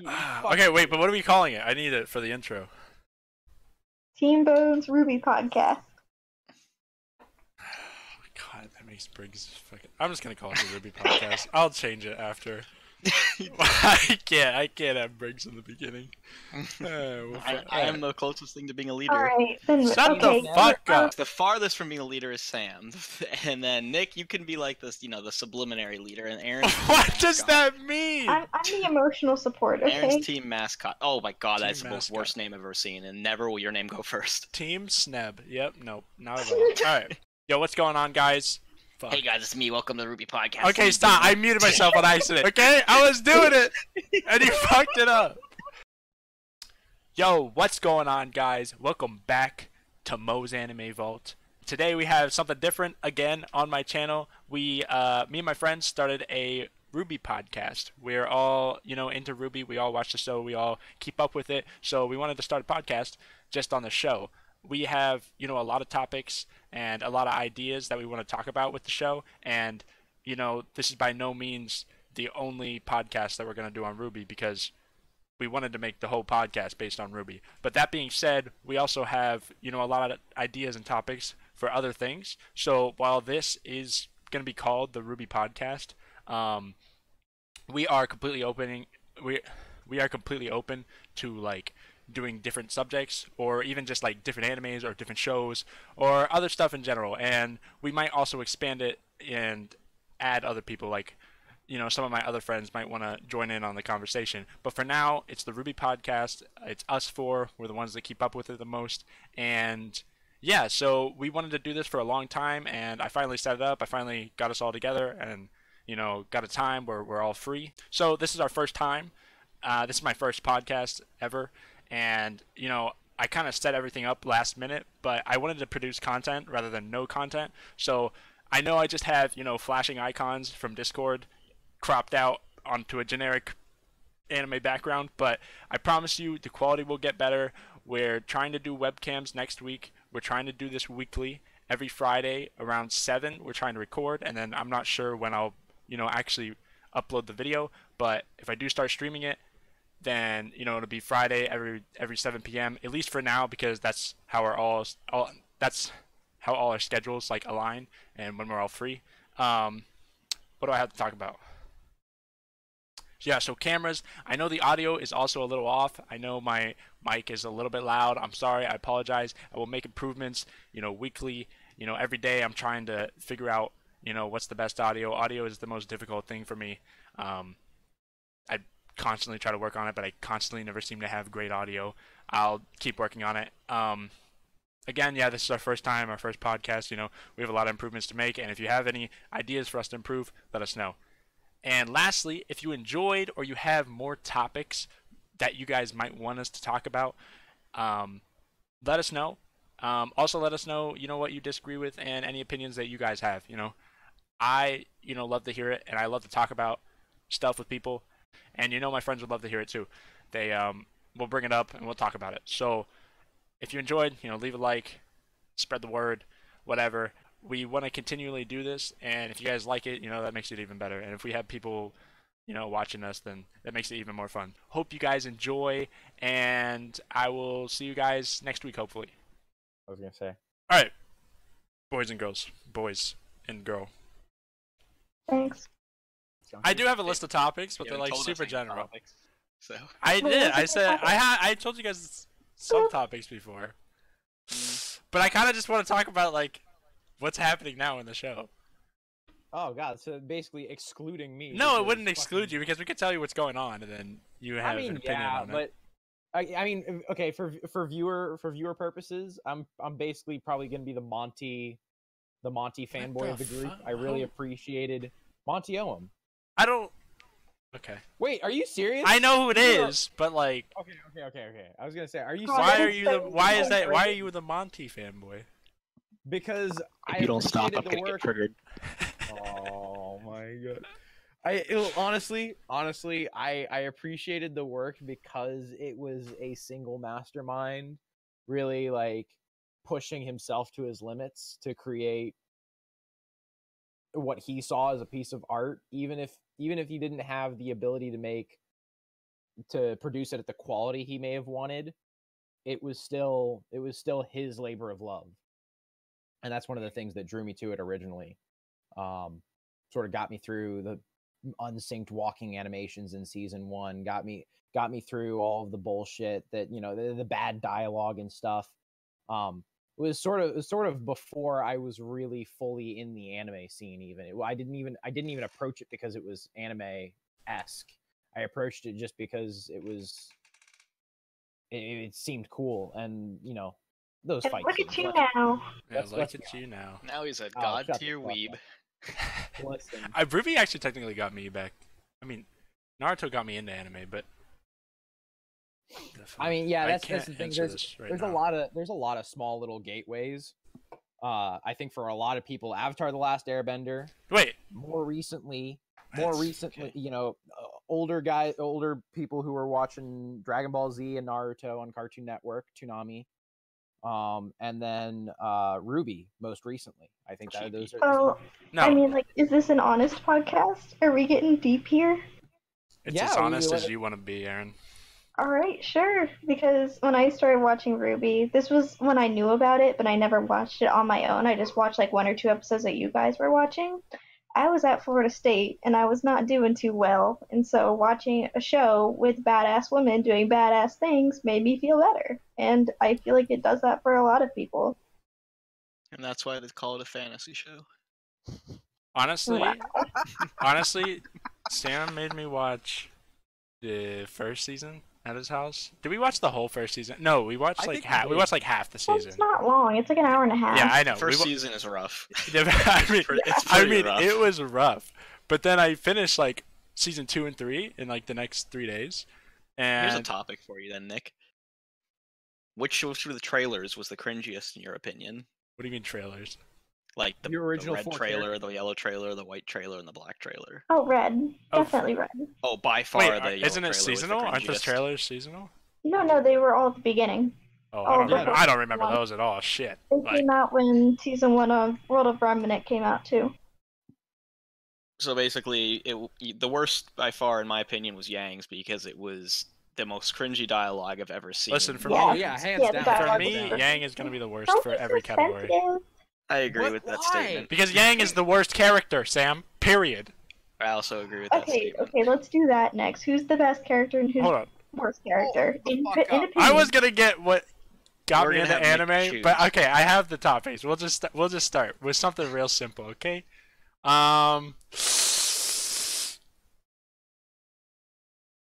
Okay, wait, but what are we calling it? I need it for the intro. Team Bones RWBY podcast. God, that makes Briggs fucking. I'm just gonna call it the RWBY podcast. I'll change it after. I can't have Briggs in the beginning. I am the closest thing to being a leader. Alright, then Shut the fuck up. The farthest from being a leader is Sam, and then Nick, you can be like this, the subliminary leader, and Aaron. What does that mean? I'm the emotional support, okay? Aaron's team mascot. Oh my god, Team that's the most worst name I've ever seen, and never will your name go first. Team Sneb. Yep, nope, not at all. Alright. Yo, what's going on, guys? Fuck. Hey guys, it's me. Welcome to the RWBY podcast. Okay, stop. I muted myself on accident. Okay? I was doing it, and you fucked it up. Yo, what's going on, guys? Welcome back to Mo's Anime Vault. Today we have something different again on my channel. Me and my friends started a RWBY podcast. We're all, into RWBY. We all watch the show. We all keep up with it. So we wanted to start a podcast just on the show. We have, a lot of topics and a lot of ideas that we want to talk about with the show. And, this is by no means the only podcast that we're going to do on RWBY because we wanted to make the whole podcast based on RWBY. But that being said, we also have, a lot of ideas and topics for other things. So while this is going to be called the RWBY podcast, we are completely we are completely open to doing different subjects or even just different animes or different shows or other stuff in general. And we might also expand it and add other people some of my other friends might want to join in on the conversation. But for now, it's the RWBY podcast. It's us four. We're the ones that keep up with it the most. And yeah, so we wanted to do this for a long time, and I finally set it up. I finally got us all together and, got a time where we're all free. So this is our first time. This is my first podcast ever. And, I kind of set everything up last minute, but I wanted to produce content rather than no content. So I know I just have, flashing icons from Discord cropped out onto a generic anime background, but I promise you the quality will get better. We're trying to do webcams next week. We're trying to do this weekly. Every Friday around 7 we're trying to record, and then I'm not sure when I'll actually upload the video, but if I do start streaming it, then it'll be Friday every 7 p.m. at least for now, because that's how all our schedules align and when we're all free. What do I have to talk about? Yeah, so cameras. I know the audio is also a little off. I know my mic is a little bit loud. I'm sorry. I apologize. I will make improvements, weekly. Every day I'm trying to figure out, what's the best audio. Audio is the most difficult thing for me. I constantly try to work on it, but I constantly never seem to have great audio. I'll keep working on it. Again, yeah, this is our first time, our first podcast. We have a lot of improvements to make, and if you have any ideas for us to improve, let us know. And lastly, if you enjoyed or you have more topics that you guys might want us to talk about, let us know. Also, let us know, what you disagree with and any opinions that you guys have. I, love to hear it, and I love to talk about stuff with people. And my friends would love to hear it too. They we'll bring it up and we'll talk about it. So if you enjoyed, leave a like, spread the word, whatever. We want to continually do this, and if you guys like it, that makes it even better. And if we have people, watching us, then that makes it even more fun. Hope you guys enjoy, and I will see you guys next week, hopefully. I was gonna say. All right, boys and girls, boys and girl. Thanks. I do have a list of topics, but Yeah, they're we told super us general. topics, so. I did. I said I told you guys some topics before, but I kind of just want to talk about what's happening now in the show. Oh god, so basically excluding me. No, it wouldn't exclude you because we could tell you what's going on, and then you have an opinion on it. But I mean, okay, for viewer purposes, I'm basically probably gonna be the Monty fanboy of the group. I really appreciated Monty Oum. I don't. Okay. Wait, are you serious? I know who it is, but Okay. I was gonna say, are you? Why serious? Why are you the Monty fanboy? Because If you don't stop, I'm the gonna work. get triggered. Oh my god. Honestly, I appreciated the work because it was a single mastermind, really pushing himself to his limits to create what he saw as a piece of art, even if he didn't have the ability to make to produce it at the quality he may have wanted, it was still his labor of love, and that's one of the things that drew me to it originally. Sort of got me through the unsynced walking animations in season 1, got me through all of the bullshit that, you know, the bad dialogue and stuff. It was sort of before I was really fully in the anime scene. I didn't even approach it because it was anime-esque. I approached it just because it seemed cool, and you know, those And fights. look at you now. Yeah, Let's- look let's at be you now. Now he's a Oh, god shut the tier fuck weeb. Listen, RWBY actually technically got me back. I mean, Naruto got me into anime, but I mean, yeah, that's can't the thing. answer this right There's now. a lot of small little gateways. I think for a lot of people, Avatar: The Last Airbender. Wait, More recently, okay. you know, older people who were watching Dragon Ball Z and Naruto on Cartoon Network, Toonami, and then RWBY most recently. I think that those are. Oh, no, I mean, like, is this an honest podcast? Are we getting deep here? it's yeah, as honest we as you want to be, Aaron. All right, sure. Because when I started watching RWBY, this was when I knew about it, but I never watched it on my own. I just watched like 1 or 2 episodes that you guys were watching. I was at Florida State and I was not doing too well, and so watching a show with badass women doing badass things made me feel better. And I feel like it does that for a lot of people. And that's why they call it a fantasy show. Honestly, Wow. honestly, Sam made me watch the first season at his house. Did we watch the whole first season? No, we watched I like think we half. We did. watched like half the Well, season. it's not long. It's like an hour and a half. Yeah, I know. First season is rough. I mean, It's pretty rough. it was rough. But then I finished like season 2 and 3 in like the next 3 days. Here's a And topic for you then, Nick. Which of the trailers was the cringiest in your opinion? what do you mean trailers? Like the original red 4 trailer, characters. the yellow trailer, the white trailer, and the black trailer. Oh, red. Oh, Definitely red. Oh, by far Wait, the yellow isn't trailer it was the seasonal? Aren't those cringiest. trailers seasonal? No, they were all at the beginning. Oh, Oh, yeah. I don't remember one. those at all. Shit. They Like, came out when season 1 of World of Remnant came out too. So basically, the worst by far, in my opinion, was Yang's because it was the most cringy dialogue I've ever seen. listen, for Yeah. me, yeah, hands Yeah, the down. dialogue for was me, perfect. Yang is gonna be the worst Don't for be every so category. sensitive. I agree What? with that Why? statement. Because Yang is the worst character, Sam. Period. I also agree with that Okay, statement. let's do that next. Who's the best character and who's Hold on. the worst character? the In fuck up. opinion. I was gonna get what got We're me gonna into have Nick anime, but choose. okay, I have the topics. We'll just start with something real simple, okay?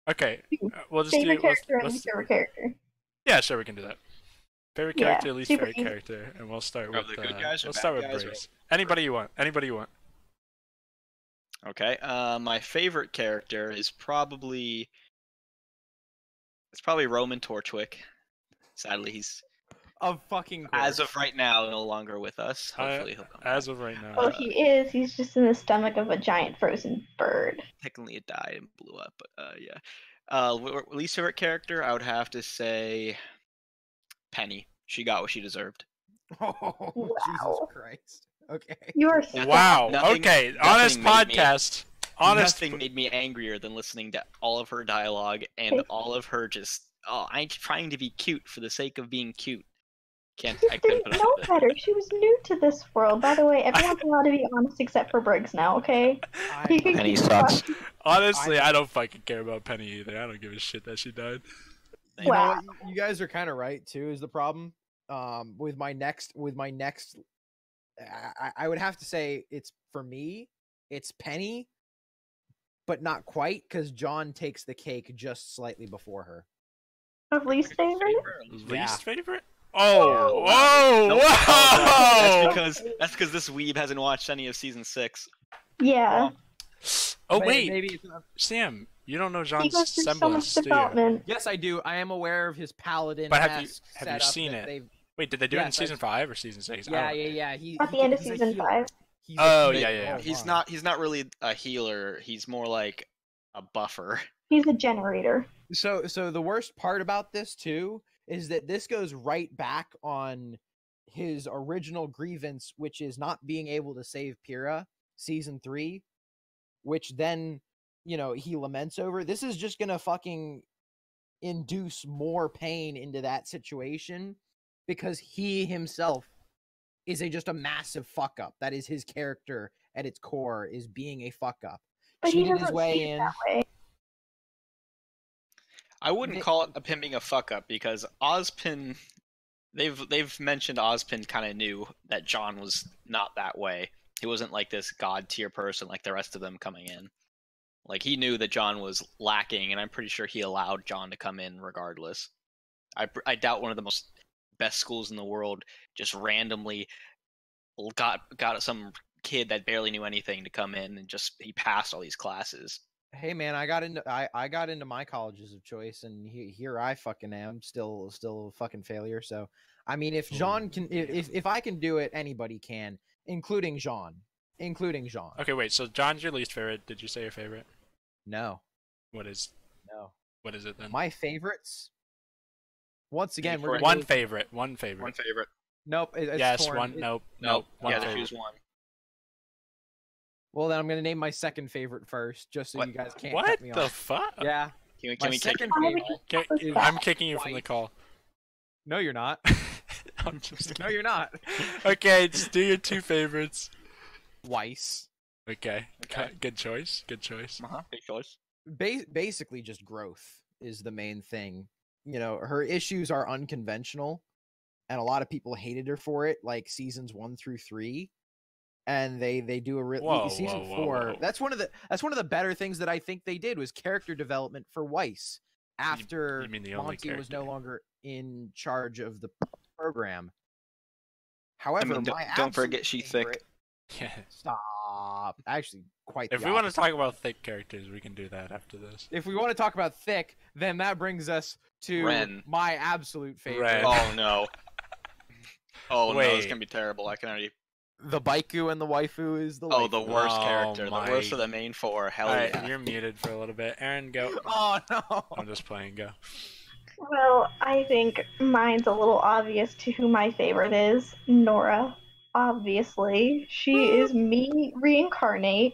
Okay, we'll just favorite do. character and Let's, least favorite character. yeah, sure, we can do that. Favorite Yeah, character, least super favorite easy. character, and we'll start Are with. they good guys or we'll bad start with guys or- Brace. Anybody you want. Anybody you want. Okay. My favorite character is probably Roman Torchwick. Sadly, he's Of fucking as course. of right now no longer with us. Hopefully, he'll come As back. of right now. Oh, he is. He's just in the stomach of a giant frozen bird. Technically, it died and blew up, but yeah. Least favorite character, I would have to say Penny. She got what she deserved. Oh, Wow. Jesus Christ. Okay. You are Nothing- Wow. nothing- Okay. nothing Honest made me- podcast. Honest. Nothing made me angrier than listening to all of her dialogue and Okay. all of her just. Oh, I'm trying to be cute for the sake of being cute. She I just couldn't didn't put up know with it. better. She was new to this world. By the way, everyone's allowed to be honest except for Briggs now, okay? He can Penny keep sucks. talking. Honestly, I don't fucking care about Penny either. I don't give a shit that she died. You know Wow. what? You guys are kind of right too. Is the problem? With my next, I would have to say it's for me. It's Penny, but not quite because John takes the cake just slightly before her. Of least favorite? Least Yeah. favorite? Oh, Yeah. whoa, Nope, whoa! that's because this weeb hasn't watched any of season 6. Yeah. Oh wait, maybe it's not. Sam, you don't know He John's goes through so much semblance, do you? development. Yes, I do. I am aware of his paladin. But have you seen that it? they've- Wait, did they do it in Yes, season 5 or season 6? Yeah. At the end of season 5. Oh, yeah. He's my. not really a healer. He's more like a buffer. He's a generator. So the worst part about this too is that this goes right back on his original grievance, which is not being able to save Pyrrha, season 3, which then, he laments over. This is just gonna fucking induce more pain into that situation because he himself is just a massive fuck up. That is his character at its core, is being a fuck up. But he Cheated his doesn't way see it in. that way. I wouldn't call it him being a fuck up because Ozpin, they've mentioned Ozpin kind of knew that John was not that way. He wasn't like this god tier person like the rest of them coming in. Like he knew that John was lacking, and I'm pretty sure he allowed John to come in regardless. I doubt one of the most best schools in the world just randomly got some kid that barely knew anything to come in and just he passed all these classes. Hey man, I got into my colleges of choice, and here I fucking am, still a fucking failure. So I mean, if Jean can, if I can do it, anybody can, including Jean. Okay, wait. So John's your least favorite. Did you say your favorite? No. What is it then? My favorites. Once again, we're One favorite. One favorite. One favorite. Nope. It's Yes. torn. One. Nope. One Yeah, favorite. choose one. Well, then I'm gonna name my second favorite first, just so What? you guys can't What cut me the off. fuck? Yeah. Can My we kick second Why would favorite. you- I'm kicking you from the call. No, you're not. I'm just No, you're not. Okay, just do your two favorites. Weiss. Okay. Okay. Good choice. Good choice. Good choice. Basically, just growth is the main thing. You know, her issues are unconventional, and a lot of people hated her for it, like seasons 1 through 3. And they do a real season 4. That's one of the better things that I think they did was character development for Weiss after you mean the only Monty was no character. longer in charge of the program. However, don't forget she's thick. Yeah. Stop. Actually, quite. If the we want to opposite. talk about thick characters, we can do that after this. If we want to talk about thick, then that brings us to Ren. my absolute favorite. Ren. Oh no. Oh no, it's Wait. gonna be terrible. I can already. The Baiku and the waifu is the. Oh, waifu. the worst Oh, character. my- The worst of the main four. Hell Alright, yeah. you're muted for a little bit. Aaron, go. Oh no. I'm just playing. Go. Well, I think mine's a little obvious to who my favorite is. Nora. Obviously. She is me reincarnate.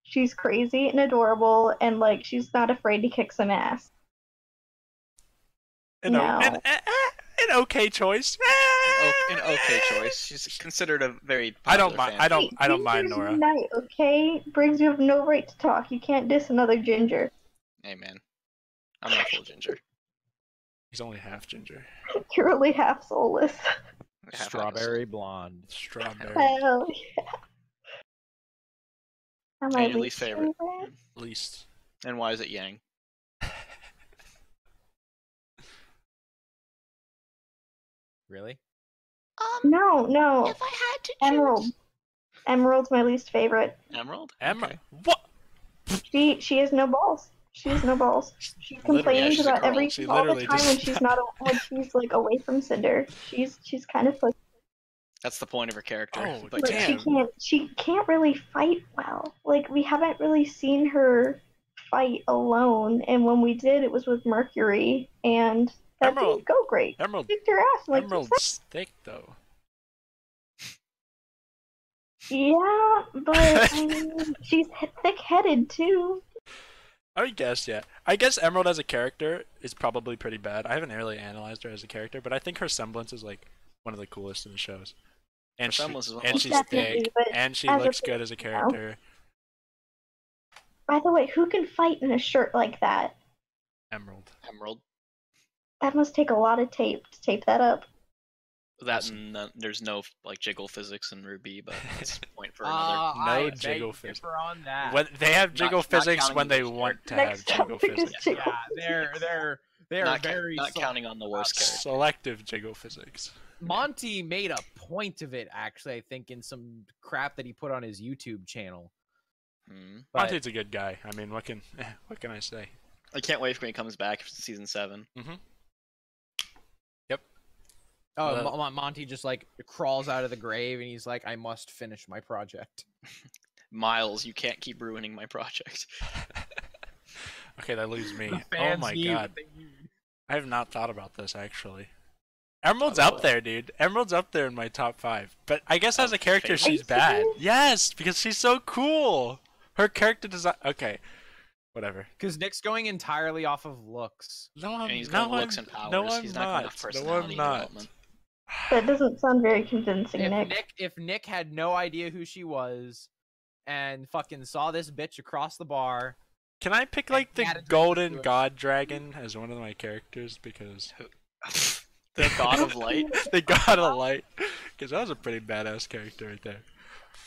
She's crazy and adorable, and like she's not afraid to kick some ass. No. An okay choice. An okay choice. She's considered a very. I don't popular mind. fan. I don't mind Ginger's Nora. Night, okay? Briggs, you have no right to talk. You can't diss another ginger. Hey man, I'm not full ginger. He's only half ginger. You're really half soulless. Strawberry blonde. Strawberry. Hell yeah. Am I And your least favorite. Least. And why is it Yang? Really? No. If I had to Emerald. Emerald's my least favorite. Emerald. Emma. Okay. What? She has no balls. She has no balls. She Literally, complains she's a about girl. everything She all the literally time just- when she's like away from Cinder. She's kind of like, That's the point of her character. Oh, but but damn. she can't really fight well. Like we haven't really seen her fight alone, and when we did, it was with Mercury, and that Emerald. didn't go great. Emerald. Kicked her ass. Like you Emerald's thick though. said. Yeah, but I mean, she's thick-headed too. I guess, yeah. I guess Emerald as a character is probably pretty bad. I haven't really analyzed her as a character, but I think her semblance is like one of the coolest in the shows. And Her semblance is one of and the she's Definitely, thick, but and she as a looks good as a female- character. By the way, who can fight in a shirt like that? Emerald. Emerald. That must take a lot of tape to tape that up. That there's no like jiggle physics in RWBY, but that's a point for another. No I jiggle beg to physics. differ on that. When they have Not- jiggle not physics counting when the they worst want to Next have jiggle topic is physics. jiggle Yeah, they're not very not counting on the worst character. Selective jiggle physics. Monty made a point of it, actually, I think, in some crap that he put on his YouTube channel. Hmm. But Monty's a good guy. I mean, what can I say? I can't wait for when he comes back for season 7. Monty just like crawls out of the grave and he's like, I must finish my project. Miles, you can't keep ruining my project. Okay, that leaves me. The Oh fans my need god. what they need. I have not thought about this actually. Emerald's Oh. up there, dude. Emerald's up there in my top 5. But I guess as a character, favorite? she's bad. Yes, because she's so cool. Her character design. Okay, Whatever. Because Nick's going entirely off of looks. No, I'm And he's no, going looks and powers. No, I'm he's not going off not. No, personality I'm not. development. That doesn't sound very convincing, Nick. If Nick had no idea who she was, and fucking saw this bitch across the bar, Can I pick like the golden god dragon as one of my characters because The god of light. the god of light? Because that was a pretty badass character right there.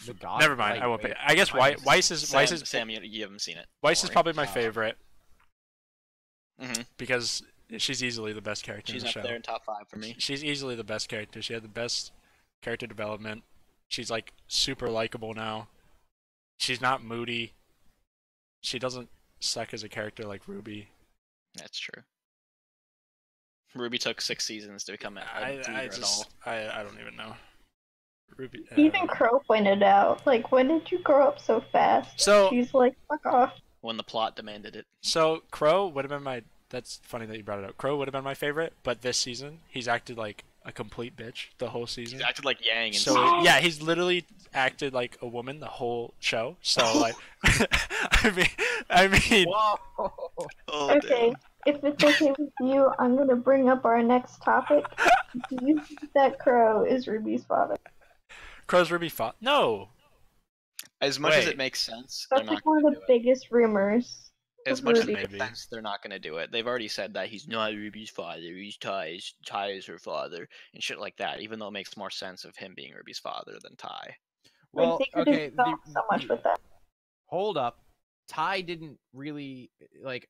the god. Never mind. I won't pick. I guess Weiss is Sam, you haven't seen it. Weiss is Don't probably my Oh. favorite worry. because she's easily the best character She's in the up show. there in top 5 for me. She's easily the best character. She had the best character development. She's like super likable now. She's not moody. She doesn't suck as a character like RWBY. That's true. RWBY took 6 seasons to become a leader at all. I don't even know. RWBY. Even Crow pointed out, like, when did you grow up so fast? So- She's like, fuck off. When the plot demanded it. So Crow would have been my. That's funny that you brought it up. Crow would have been my favorite, but this season he's acted like a complete bitch the whole season. He's acted like Yang and So yeah, he's literally acted like a woman the whole show. So like, I mean, Oh, Okay, if it's okay with you, I'm gonna bring up our next topic. Do you think that Crow is Ruby's father? Crow's RWBY fought. No, As much as Wait. it makes sense, they're That's not like one going of to the do it. biggest rumors. As of much as RWBY. it makes sense, they're not going to do it. They've already said that he's not Ruby's father. He's Ty's. Ty is her father, and shit like that. Even though it makes more sense of him being Ruby's father than Ty. Well, Like, they okay. could have gone so much with that. Hold up. Ty didn't really like.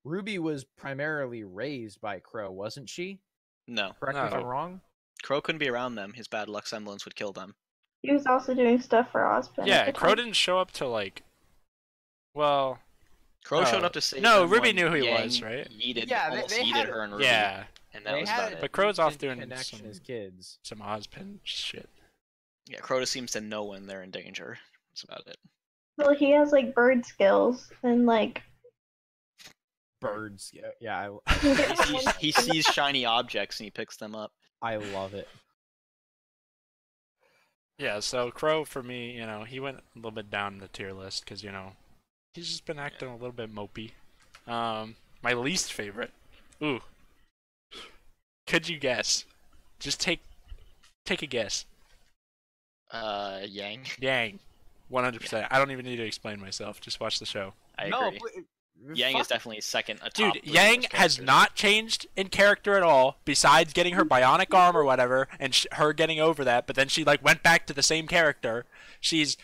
RWBY was primarily raised by Crow, wasn't she? No, Correct me if I'm No. wrong. Crow couldn't be around them. His bad luck semblance would kill them. He was also doing stuff for Osmond. yeah, at the Crow time. didn't show up till like. Well, Crow No. showed up to save No, them RWBY when knew who he Yang was, right? Yeeted, Yeah, they almost yeeted had- her and RWBY, yeah, and that They was had about a it. But Crow's off decent doing connection some- as kids. some Ozpin shit. Yeah, Crow just seems to know when they're in danger. That's about it. Well, he has like bird skills and like Birds. Yeah, He sees shiny objects and he picks them up. I love it. Yeah, so Crow for me, he went a little bit down the tier list because he's just been acting a little bit mopey. My least favorite. Ooh. Could you guess? Just take a guess. Yang. Yang. 100%. I don't even need to explain myself. Just watch the show. I No, agree. Yang is definitely second atop. Dude, the Yang worst has characters. not changed in character at all, besides getting her bionic arm or whatever, and her getting over that, but then she, went back to the same character. She's,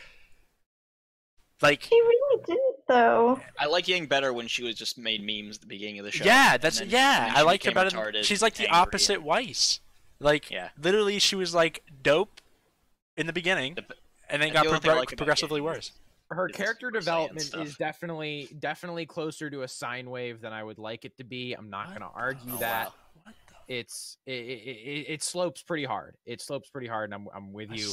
he really didn't though. I like Yang better when she was just made memes at the beginning of the show. yeah, and that's, then- yeah, and then I she like her became better. retarded, She's like the angry, opposite and- Weiss. Yeah. Literally, she was, dope in the beginning, The- and then and got the other thing I like about progressively Yang worse. Her It's character Super Saiyan development stuff. is definitely closer to a sine wave than I would like it to be. I'm not gonna argue Oh, that. wow. What the It slopes pretty hard. It slopes pretty hard, and I'm with you.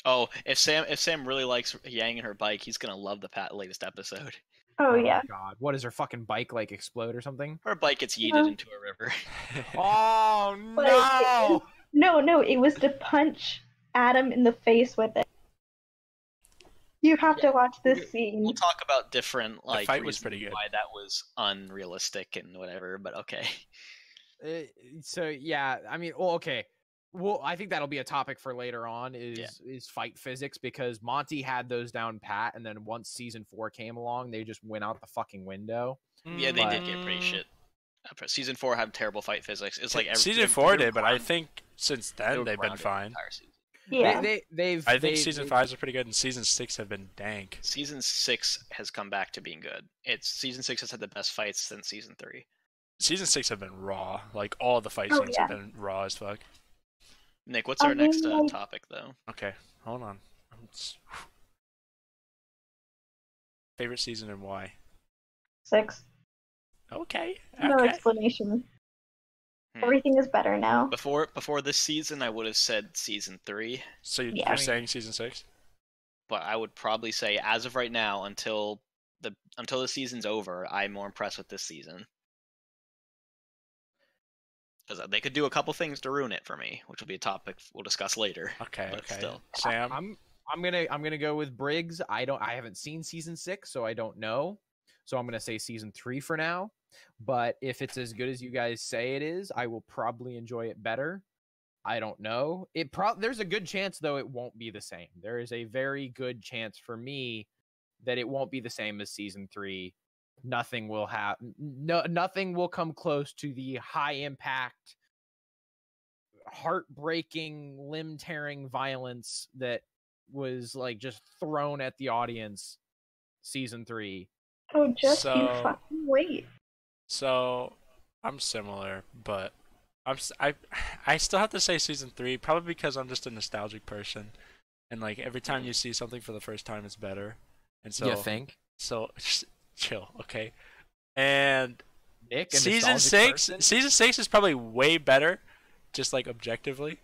Oh, if Sam really likes Yang and her bike, he's gonna love the latest episode. Oh yeah. my God, what does her fucking bike explode or something? Her bike gets yeeted Yeah. into a river. Oh But no! No, it was to punch Adam in the face with it. You have to watch this scene. We'll talk about different fight was reasons pretty good. why that was unrealistic and whatever, but okay. So yeah, I mean, well, okay. Well, I think that'll be a topic for later on. Is fight physics, because Monty had those down pat, and then once season 4 came along, they just went out the fucking window. Yeah, they did get Mm. pretty shit. Season 4 had terrible fight physics. It's like Season 4 did, but I think since then they've been grounded fine. the entire season. Yeah. They've. I think season 5 is pretty good, and season 6 have been dank. Season 6 has come back to being good. Season 6 has had the best fights since season 3. Season 6 have been raw. Like, all the fight Oh, scenes yeah. have been raw as fuck. Nick, what's I our next mean, like- topic though? Okay, hold on. Favorite season and why? 6. Okay. No Okay. explanation. Hmm. Everything is better now. Before this season, I would have said season 3, So you're Yeah. saying season 6? but I would probably say as of right now, until the season's over, I'm more impressed with this season. Because they could do a couple things to ruin it for me, which will be a topic we'll discuss later. Okay, But okay. still. Sam? I'm gonna go with Briggs. I haven't seen season 6, so I don't know. So I'm going to say season 3 for now. But if it's as good as you guys say it is, I will probably enjoy it better. I don't know. There's a good chance, though, it won't be the same. There is a very good chance for me that it won't be the same as season 3. Nothing will nothing will come close to the high impact, heartbreaking, limb tearing violence that was like just thrown at the audience season 3. Oh, just you fucking wait. So I'm similar, but I still have to say season 3, probably because I'm just a nostalgic person, and like every time you see something for the first time, it's better. And so you think? So just chill, okay? And Nick, season 6 is probably way better, just like objectively,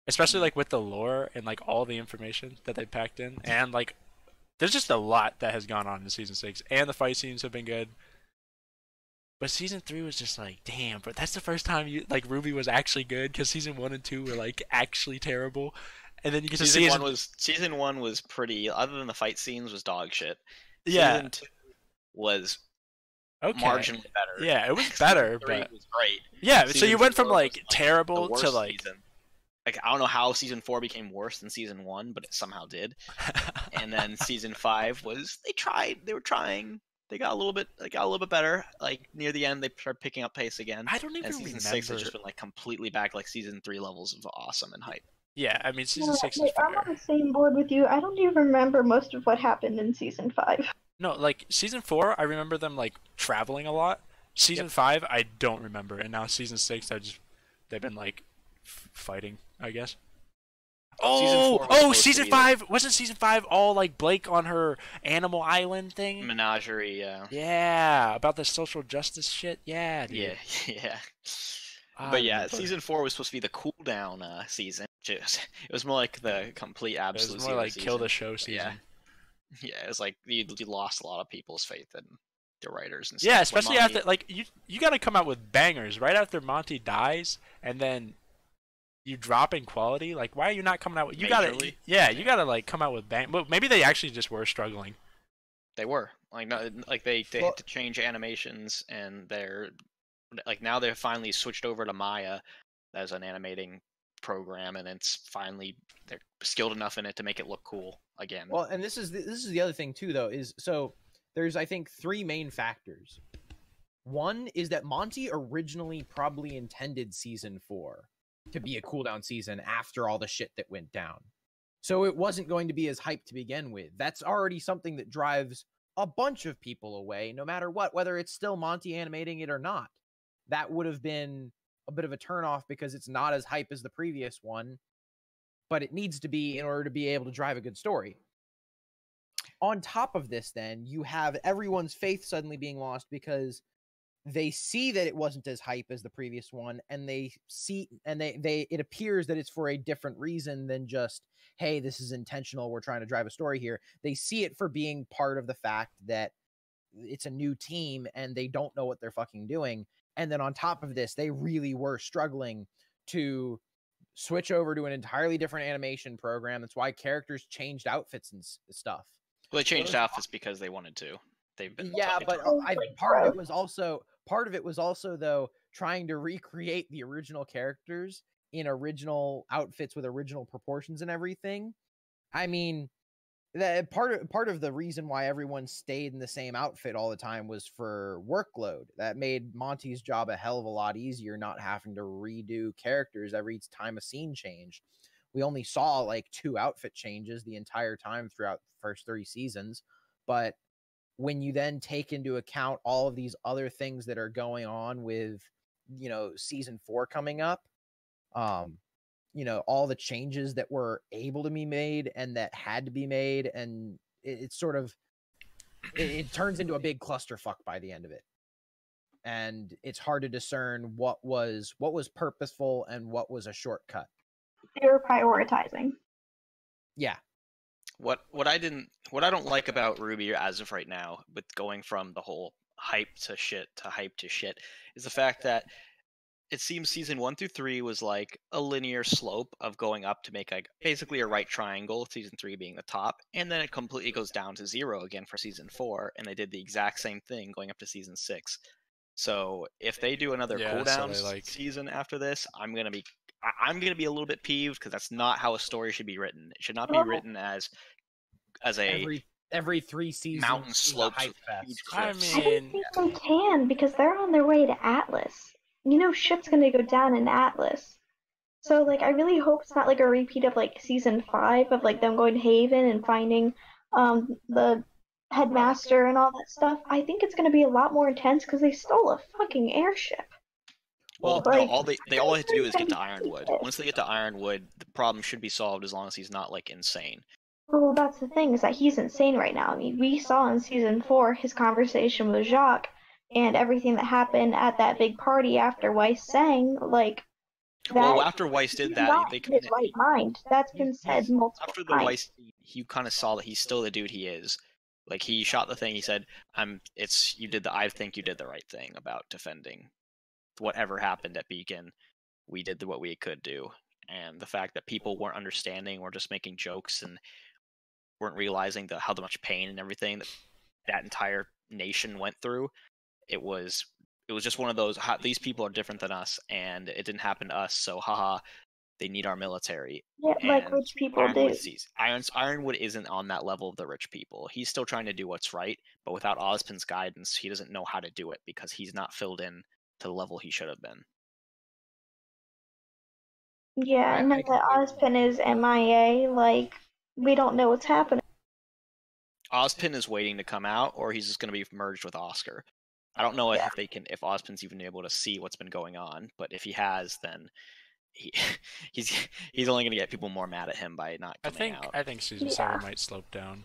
especially like with the lore and like all the information that they packed in, and like there's just a lot that has gone on in season 6, and the fight scenes have been good. But season 3 was just like, damn, but that's the first time RWBY was actually good, because season 1 and 2 were like actually terrible, and then you get to season 1 was pretty. Other than the fight scenes, was dog shit. Yeah. Season 2 was okay. Marginally better. Yeah, it was better, but was great. Yeah, so you went from like terrible to like season. Like I don't know how season 4 became worse than season 1, but it somehow did. And then season 5 was they were trying. They got a little bit better. Like near the end, they started picking up pace again. I don't even and season remember. 6 has just been like completely back, like season 3 levels of awesome and hype. Yeah, I mean season 6 is fire. I'm on the same board with you. I don't even remember most of what happened in season 5. No, like season 4, I remember them like traveling a lot. Season 5, I don't remember, and now season 6, they've been like fighting, I guess. Season 5 wasn't season 5 all like Blake on her animal island thing? Menagerie, yeah. Yeah, about the social justice shit. Yeah, dude. Yeah. But yeah, season 4 was supposed to be the cool down season. It was more like the complete absolute. It was more like season. Kill the show season. Yeah, it was like you lost a lot of people's faith in the writers and stuff. Yeah, especially after like you got to come out with bangers right after Monty dies, and then you drop in quality. Like, why are you not coming out with? You gotta like come out with bang. But maybe they actually just were struggling. They were they had to change animations, and they're like now they're finally switched over to Maya as an animating program, and it's finally they're skilled enough in it to make it look cool again. Well, and this is the other thing too, though, is so there's I think 3 main factors. One is that Monty originally probably intended season 4 to be a cooldown season after all the shit that went down, so it wasn't going to be as hyped to begin with. That's already something that drives a bunch of people away, no matter what, whether it's still Monty animating it or not. That would have been a bit of a turnoff because it's not as hype as the previous one, but it needs to be in order to be able to drive a good story. On top of this, then, you have everyone's faith suddenly being lost because they see that it wasn't as hype as the previous one, and they it appears that it's for a different reason than just, hey, this is intentional, we're trying to drive a story here. They see it for being part of the fact that it's a new team and they don't know what they're fucking doing. And then on top of this, they really were struggling to switch over to an entirely different animation program. That's why characters changed outfits and stuff. Well, they changed outfits because they wanted to. They've been but part of it was also though trying to recreate the original characters in original outfits with original proportions and everything. I mean, that part of the reason why everyone stayed in the same outfit all the time was for workload. That made Monty's job a hell of a lot easier, not having to redo characters every time a scene changed. We only saw like 2 outfit changes the entire time throughout the first 3 seasons, but when you then take into account all of these other things that are going on with, season 4 coming up, all the changes that were able to be made and that had to be made, and it turns into a big clusterfuck by the end of it. And it's hard to discern what was purposeful and what was a shortcut. They were prioritizing. Yeah. What I don't like about RWBY as of right now, with going from the whole hype to shit is the fact that it seems season 1 through 3 was like a linear slope of going up to make like basically a right triangle, season 3 being the top, and then it completely goes down to 0 again for season 4, and they did the exact same thing going up to season 6. So if they do another cooldown season after this, I'm gonna be a little bit peeved because that's not how a story should be written. It should not be written as a every 3 seasons mountain slopes with huge I cliffs. I don't think they can because they're on their way to Atlas. You know, shit's gonna go down in Atlas. So, like, I really hope it's not like a repeat of like season 5 of like them going to Haven and finding the headmaster and all that stuff. I think it's gonna be a lot more intense because they stole a fucking airship. Well, like, no, all they have to do is get to Ironwood. Once they get to Ironwood, the problem should be solved as long as he's not like insane. Well, that's the thing, is that he's insane right now. I mean, we saw in season 4 his conversation with Jacques and everything that happened at that big party after Weiss sang, like, that well, after Weiss did that, they in his right mind. That's been said multiple after the times. Weiss, you kind of saw that he's still the dude he is. Like, he shot the thing, he said, I think you did the right thing about defending whatever happened at Beacon. We did what we could do. And the fact that people weren't understanding or just making jokes and weren't realizing how much pain and everything that entire nation went through, it was just one of those, these people are different than us, and it didn't happen to us, so haha, they need our military. Yeah, like rich people do. Ironwood isn't on that level of the rich people. He's still trying to do what's right, but without Ozpin's guidance, he doesn't know how to do it because he's not filled in to the level he should have been. Yeah, and now that Ozpin is MIA, like, we don't know what's happening. Ozpin is waiting to come out, or he's just going to be merged with Oscar. I don't know if Ozpin's even able to see what's been going on, but if he has, then he's only going to get people more mad at him by not coming out. I think season 7 might slope down.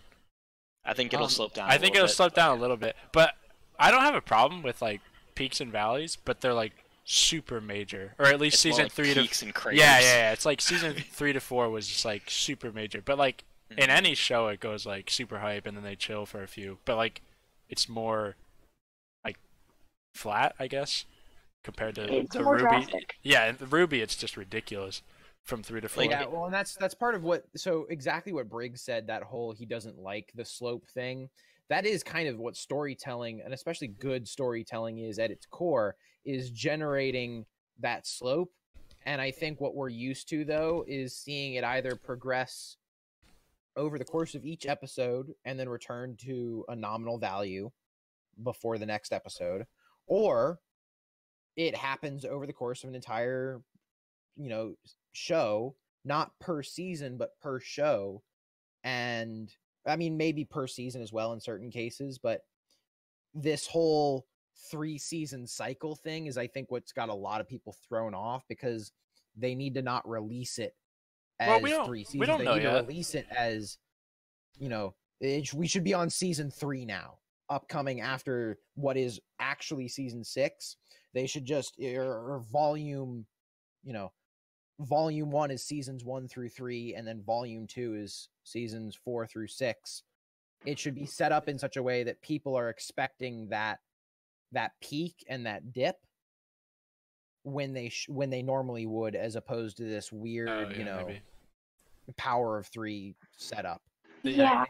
I think it'll slope down. I think it'll slope down a little bit, but I don't have a problem with like peaks and valleys, but they're like super major, or at least season 3 to peaks and craters. Yeah. It's like season 3 to 4 was just like super major, but like in any show it goes like super hype and then they chill for a few, but like it's more like flat, I guess, compared to it's the more RWBY. drastic. Yeah, in the RWBY it's just ridiculous from 3 to 4. Yeah, well, and that's part of what. So exactly what Briggs said. That whole he doesn't like the slope thing. That is kind of what storytelling, and especially good storytelling, is at its core, is generating that slope. And I think what we're used to, though, is seeing it either progress over the course of each episode and then return to a nominal value before the next episode, or it happens over the course of an entire, show, not per season, but per show. And I mean, maybe per season as well in certain cases, but this whole 3-season cycle thing is, I think, what's got a lot of people thrown off, because they need to not release it as 3 seasons. We don't know yet. Release it as, we should be on season 3 now, upcoming after what is actually season 6. They should just, or volume, volume 1 is seasons 1 through 3, and then volume 2 is seasons 4 through 6. It should be set up in such a way that people are expecting that peak and that dip when they normally would, as opposed to this weird, maybe. power of 3 setup. Yeah.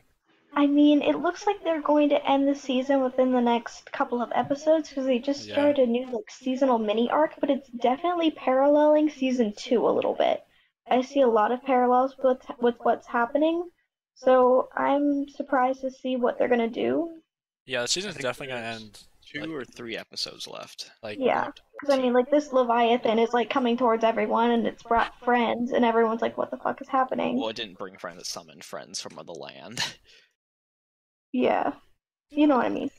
I mean, it looks like they're going to end the season within the next couple of episodes, because they just started a new seasonal mini arc, but it's definitely paralleling season 2 a little bit. I see a lot of parallels with what's happening, so I'm surprised to see what they're gonna do. Yeah, the season's definitely gonna end. 2 or 3 episodes left. Yeah, because I mean, this Leviathan is coming towards everyone, and it's brought friends, and everyone's like, "What the fuck is happening?" Well, it didn't bring friends; it summoned friends from the land. Yeah, you know what I mean.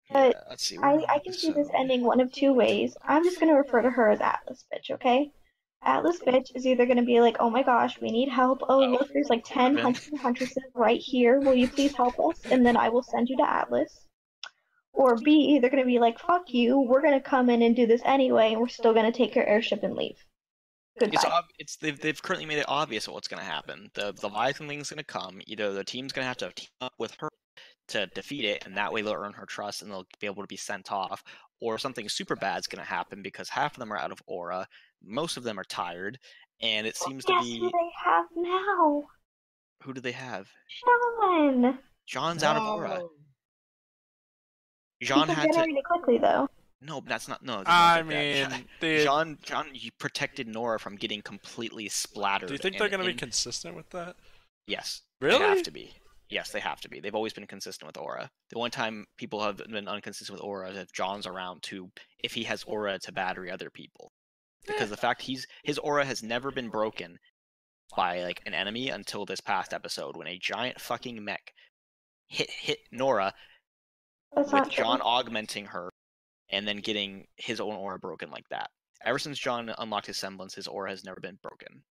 But let's see. I can see this ending one of 2 ways. I'm just gonna refer to her as Atlas Bitch, okay? Atlas Bitch is either gonna be like, "Oh my gosh, we need help. Oh look, there's 10 hunters and huntresses right here. Will you please help us? And then I will send you to Atlas." Or B, either gonna be like, "Fuck you, we're gonna come in and do this anyway, and we're still gonna take your airship and leave." Goodbye. They've currently made it obvious what's going to happen. The Leviathan thing's going to come. Either the team's going to have to team up with her to defeat it, and that way they'll earn her trust and they'll be able to be sent off, or something super bad's going to happen because half of them are out of aura, most of them are tired, and it seems to Guess be. who they have now? Who do they have? Sean. John's out of aura. No. John He had to. generated quickly though. No, but that's not. No, it I doesn't work like mean, that. dude, John, you protected Nora from getting completely splattered. do you think they're and gonna be in- consistent with that? Yes. Really? They have to be. Yes, they have to be. They've always been consistent with aura. The one time people have been inconsistent with aura is if John's around to, if he has aura to battery other people. Because the fact his aura has never been broken by like an enemy until this past episode when a giant fucking mech hit Nora That's with not true. John augmenting her and then getting his own aura broken like that. Ever since John unlocked his semblance, his aura has never been broken.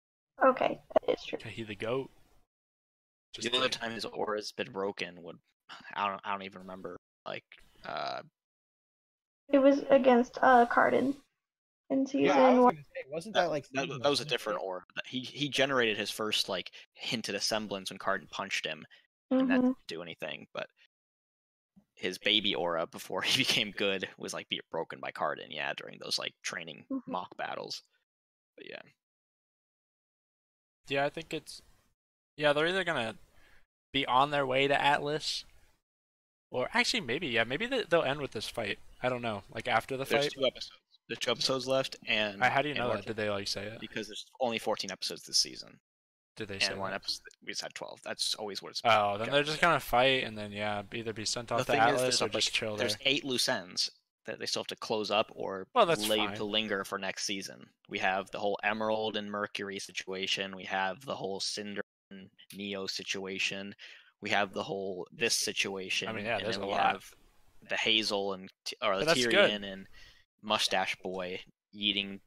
Okay, that is true. Okay, he the goat. Just The other the- time his aura has been broken would I don't even remember. Like It was against Cardin in season Yeah, I was one. gonna say, wasn't that like that season was a one? different aura. He generated his first like hinted of semblance when Cardin punched him, and that Mhm. didn't do anything. But his baby aura before he became good was like broken by Cardin, yeah, during those like training Mhm. mock battles. But yeah. Yeah, I think it's. Yeah, they're either gonna be on their way to Atlas, or actually maybe maybe they'll end with this fight. I don't know, like after the There's fight. 2 episodes. There's 2 episodes left, and How do you and know we're- that? Did they like say it? Because there's only 14 episodes this season, Did they say and one that? episode we just had 12. That's always what it's been. Oh, then they're just gonna fight and then either be sent off to Atlas or just chill there. there's 8 loose ends that they still have to close up or Well, that's leave fine. to linger for next season. We have the whole Emerald and Mercury situation. We have the whole Cinder and Neo situation. We have the whole this situation. I mean, yeah, and there's then a we lot. have the Hazel and or the But that's good. Tyrion and Mustache Boy eating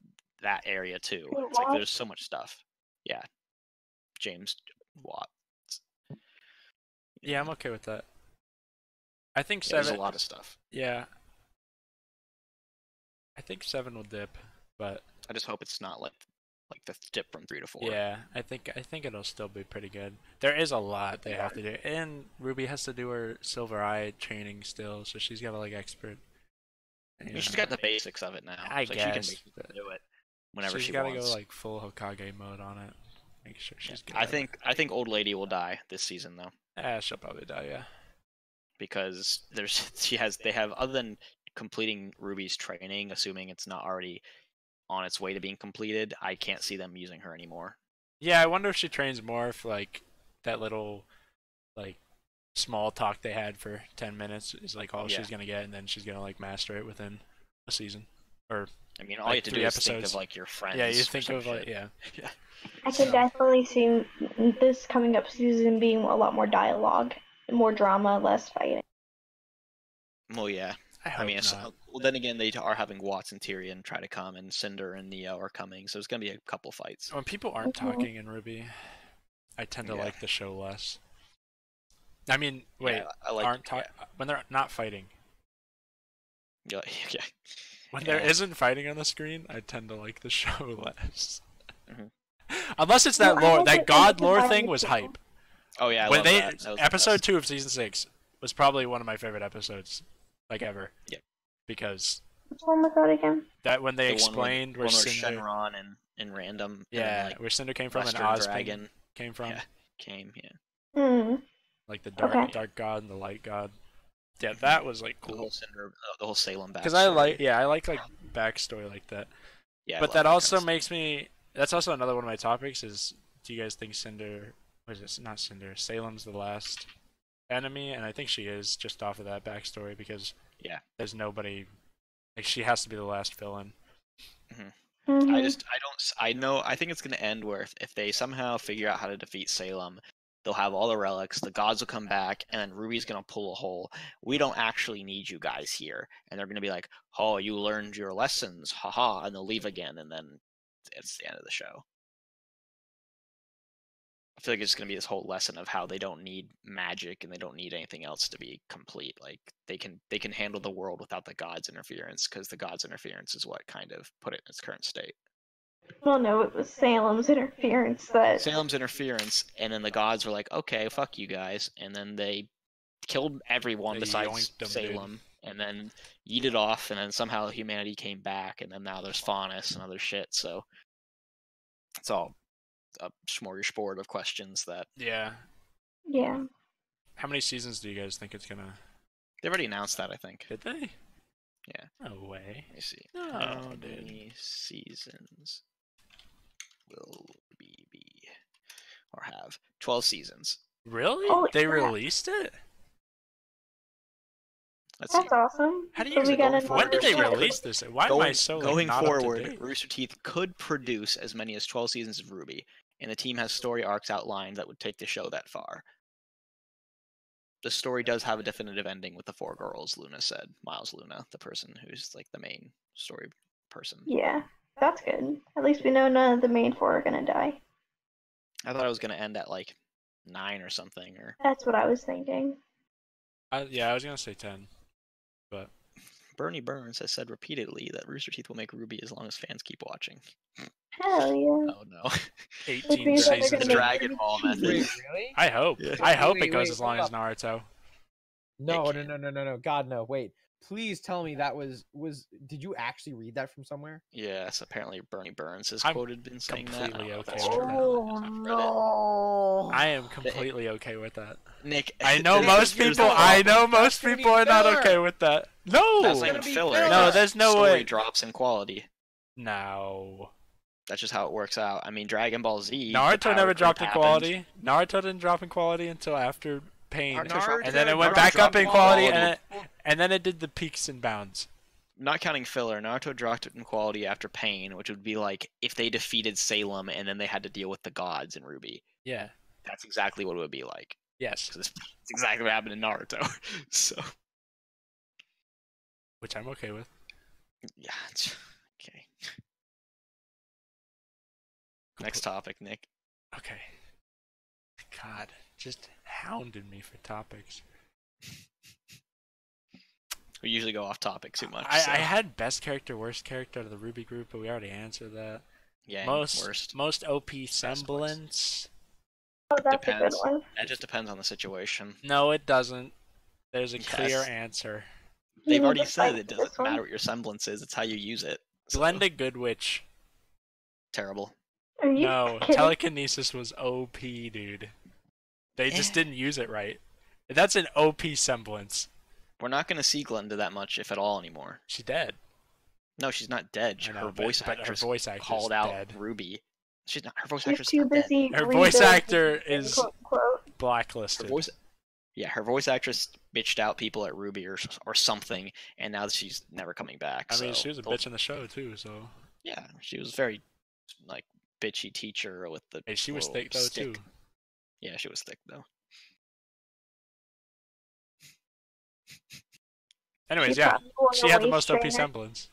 that area too. Wait, It's like what? there's so much stuff. Yeah, James Watt. Yeah, I'm okay with that. I think Yeah, there's a 7. lot of stuff. Yeah. I think 7 will dip, but I just hope it's not like the dip from 3 to 4. yeah, I think it'll still be pretty good. There is a lot they have to do, and Ruby has to do her Silver Eye training still, so she's got to like expert. I mean, she's got the basics of it now. I so she can guess, basically but do it whenever she's she gotta wants. go like full Hokage mode on it. Make sure she's good. I think old lady will die this season though, she'll probably die. Yeah. because they have other than completing Ruby's training, assuming it's not already on its way to being completed. I can't see them using her anymore. Yeah, I wonder if she trains more if like that little like small talk they had for 10 minutes is like all Yeah. she's gonna get, and then she's gonna like master it within a season. Or I mean, all Like you have to 3 do is think episodes. of like your friends. yeah, you or think some of like shit. yeah. I could definitely see this coming up season being a lot more dialogue, more drama, less fighting. Well, yeah. I hope I mean, not. well, then again, they are having Watts and Tyrion try to come, and Cinder and Neo are coming, so it's gonna be a couple fights. When people aren't Mhm. talking in RWBY, I tend to Yeah. like the show less. I mean, wait, Yeah, I like aren't when they're not fighting. Yeah, yeah. When there Yeah. isn't fighting on the screen, I tend to like the show less. Mhm. Unless it's that Well, I lore, like that it God because lore I thing like was it. hype. Oh yeah, I When love they that. That was the episode best. 2 of season 6 was probably one of my favorite episodes, like ever. Yeah. Because Which one was that again? that when they The explained one where where Cinder, Shenron and Random, yeah, and then, where Cinder came like from and Western Ozpin Dragon came from, yeah. came. Yeah, Hmm. like the Okay. dark god and the light god. Yeah, that was like the cool. whole Cinder, the whole Salem backstory. Because I like backstory like that. Yeah, I But love that kind of also stuff. makes me. That's also another one of my topics. Is do you guys think Cinder? What is it? Not Cinder. Salem's the last enemy, and I think she is just off of that backstory because Yeah. there's nobody. Like she has to be the last villain. Mhm. I think it's gonna end where if they somehow figure out how to defeat Salem, they'll have all the relics, the gods will come back, and then Ruby's gonna pull a hole. We don't actually need you guys here, and they're gonna be like, "Oh, you learned your lessons, haha," and they'll leave again, and then it's the end of the show. I feel like it's gonna be this whole lesson of how they don't need magic and they don't need anything else to be complete. Like they can handle the world without the gods' interference, because the gods' interference is what kind of put it in its current state. Well, no, it was Salem's interference that. Salem's interference, and then the gods were like, "Okay, fuck you guys," and then they killed everyone They besides yoinked 'em, dude. Salem. and then yeeted off, and then somehow humanity came back, and then now there's Faunus and other shit. So it's all a smorgasbord of questions that Yeah. Yeah. How many seasons do you guys think it's gonna? they've already announced that. I think. Did they? Yeah. No way. Let me see. No, How dude. many seasons will we be or have? 12 seasons. Really? Holy They crap. released it? Let's see. That's awesome. How do So you- we got going an forward- When did they Yeah. release this? Why am I so going not up to forward, date? Rooster Teeth could produce as many as 12 seasons of RWBY, and the team has story arcs outlined that would take the show that far. The story does have a definitive ending with the 4 girls, Luna said. Miles Luna, the person who's like the main story person. Yeah, that's good. At least we know none of the main 4 are gonna die. I thought it was going to end at like 9 or something. Or That's what I was thinking. Yeah, I was gonna say 10, but Bernie Burns has said repeatedly that Rooster Teeth will make RWBY as long as fans keep watching. Hell yeah. Oh no. 18 means that they're seasons. gonna The make Dragon RWBY Ball cheap. method. Wait, really? I hope. Yeah. I hope it Wait, goes wait, as long hold as Naruto. No, It no. God, no. Wait. Please tell me that was. Did you actually read that from somewhere? Yes, apparently Bernie Burns has I'm quoted been saying that. I don't completely know if okay that's with true. that. I've read it. no. I am completely okay with that. Nick, I know Nick, most here's the people. I problem. know most gonna be people are not filler. okay with that. No. That's not gonna even be filler. filler. No, That's there's no story way. drops in quality. No. That's just how it works out. I mean, Dragon Ball Z. the Naruto power never creep dropped in happened. quality. Naruto didn't drop in quality until after Pain, Naruto and then it Naruto went back up dropped in in quality, quality. and then it did the peaks and bounds. Not counting filler, Naruto dropped it in quality after Pain, which would be like if they defeated Salem and then they had to deal with the gods in RWBY. Yeah. That's exactly what it would be like. Yes. 'Cause it's exactly what happened in Naruto. So Which I'm okay with. yeah. Okay. Next topic, Nick. Okay. God, just hounded me for topics. We usually go off topic too much. I so. had best character, worst character out of the RWBY group, but we already answered that. Yeah, worst. Most OP semblance. Oh, that's a Depends. good one. That just depends on the situation. No, it doesn't. There's a clear Yes. answer. You They've need already to said fight it for doesn't this one. matter what your semblance is; it's how you use it. So, Glenda Goodwitch. terrible. Are you No, kidding? telekinesis was OP, dude. They just Eh. didn't use it right. That's an OP semblance. We're not going to see Glenda that much, if at all, anymore. She's dead. No, she's not dead. I know, Her voice but actress her voice actress called is out dead. RWBY. She's not. Her voice She's actress too is dead. busy. Her voice rebuilding, actor is quote, unquote. Her blacklisted. voice. Yeah, her voice actress bitched out people at RWBY or something, and now she's never coming back. I mean, so she was a they'll- bitch in the show too, so. Yeah, she was very like bitchy teacher with the. Hey, she was little thick though stick. too. Yeah, she was thick though. Anyways, She yeah, probably wore she a had the waist most OP trainer. semblance.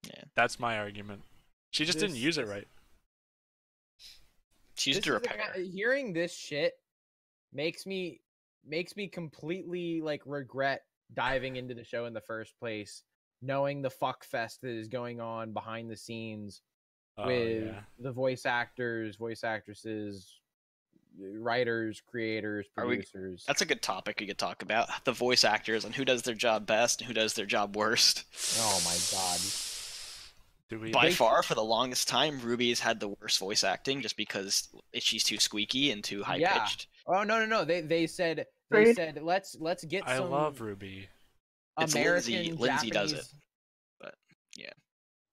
Yeah. That's my argument. She just didn't This- use it right. She used This to is the repair. hearing this shit makes me completely like regret diving into the show in the first place, knowing the fuck fest that is going on behind the scenes Oh, with yeah. the voice actors, voice actresses, writers, creators, Are we- producers. That's a good topic we could talk about. The voice actors and who does their job best and who does their job worst. Oh my god. Do we? By far, for the longest time, RWBY has had the worst voice acting just because she's too squeaky and too high pitched. Oh no. They said Rude. let's get I some love RWBY. It's American Lindsay. Lindsay does it, Japanese- but yeah.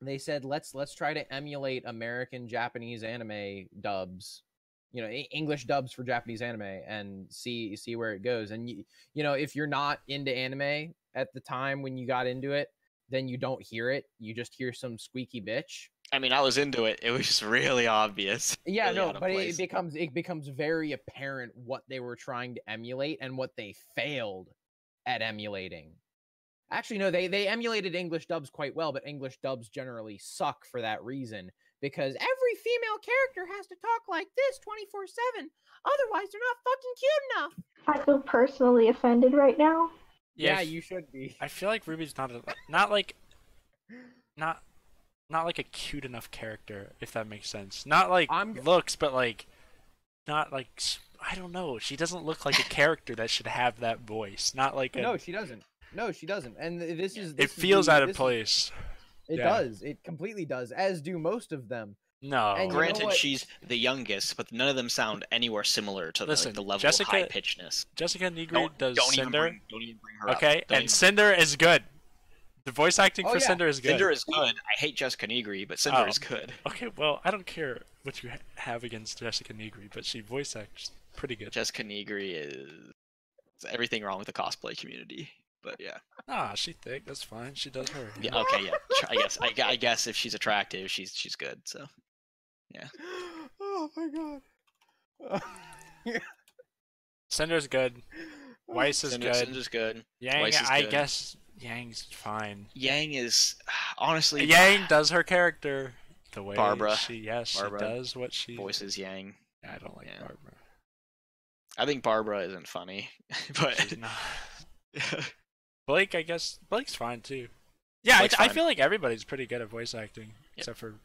They said let's try to emulate American Japanese anime dubs, you know, English dubs for Japanese anime, and see where it goes. And you know, if you're not into anime at the time when you got into it, then you don't hear it. You just hear some squeaky bitch. I mean, I was into it. It was just really obvious. Yeah, really no, out of but place. it becomes very apparent what they were trying to emulate and what they failed at emulating. Actually, no, they emulated English dubs quite well, but English dubs generally suck for that reason, because every female character has to talk like this 24/7. Otherwise, they're not fucking cute enough. I feel personally offended right now. Yeah, I you should be. I feel like Ruby's not like a cute enough character, if that makes sense. Not like looks, but like not like I don't know. She doesn't look like a character that should have that voice. Not like a, No, she doesn't. No, she doesn't. And this is. It This is feels the- out of this is- place. It Yeah. does. It completely does. As do most of them. No. And you know Granted, what? she's the youngest, but none of them sound anywhere similar to Listen, the level Jessica- of high pitchedness. Jessica Negri does Cinder. Don't even bring her up. Okay, Don't and even- Cinder is good. The voice acting Oh, for yeah. Cinder is good. Cinder is good. I hate Jessica Negri, but Cinder Oh. is good. Okay, well, I don't care what you have against Jessica Negri, but she voice acts pretty good. Jessica Negri is everything wrong with the cosplay community. But yeah, Ah, she thick. That's fine. She does her. yeah, okay, yeah. I guess I guess if she's attractive, she's good. So Oh my god. Cinder's good. Weiss is good. Cinder's good. Yang, Weiss is I good. guess Yang's fine. Yang is honestly Yang does her character the way Barbara. she Barbara does what she voices Yang. I don't like Yeah. Barbara. I think Barbara isn't funny, but She's not. Blake, I guess Blake's fine too. Yeah, Blake's I fine. feel like everybody's pretty good at voice acting, except for, and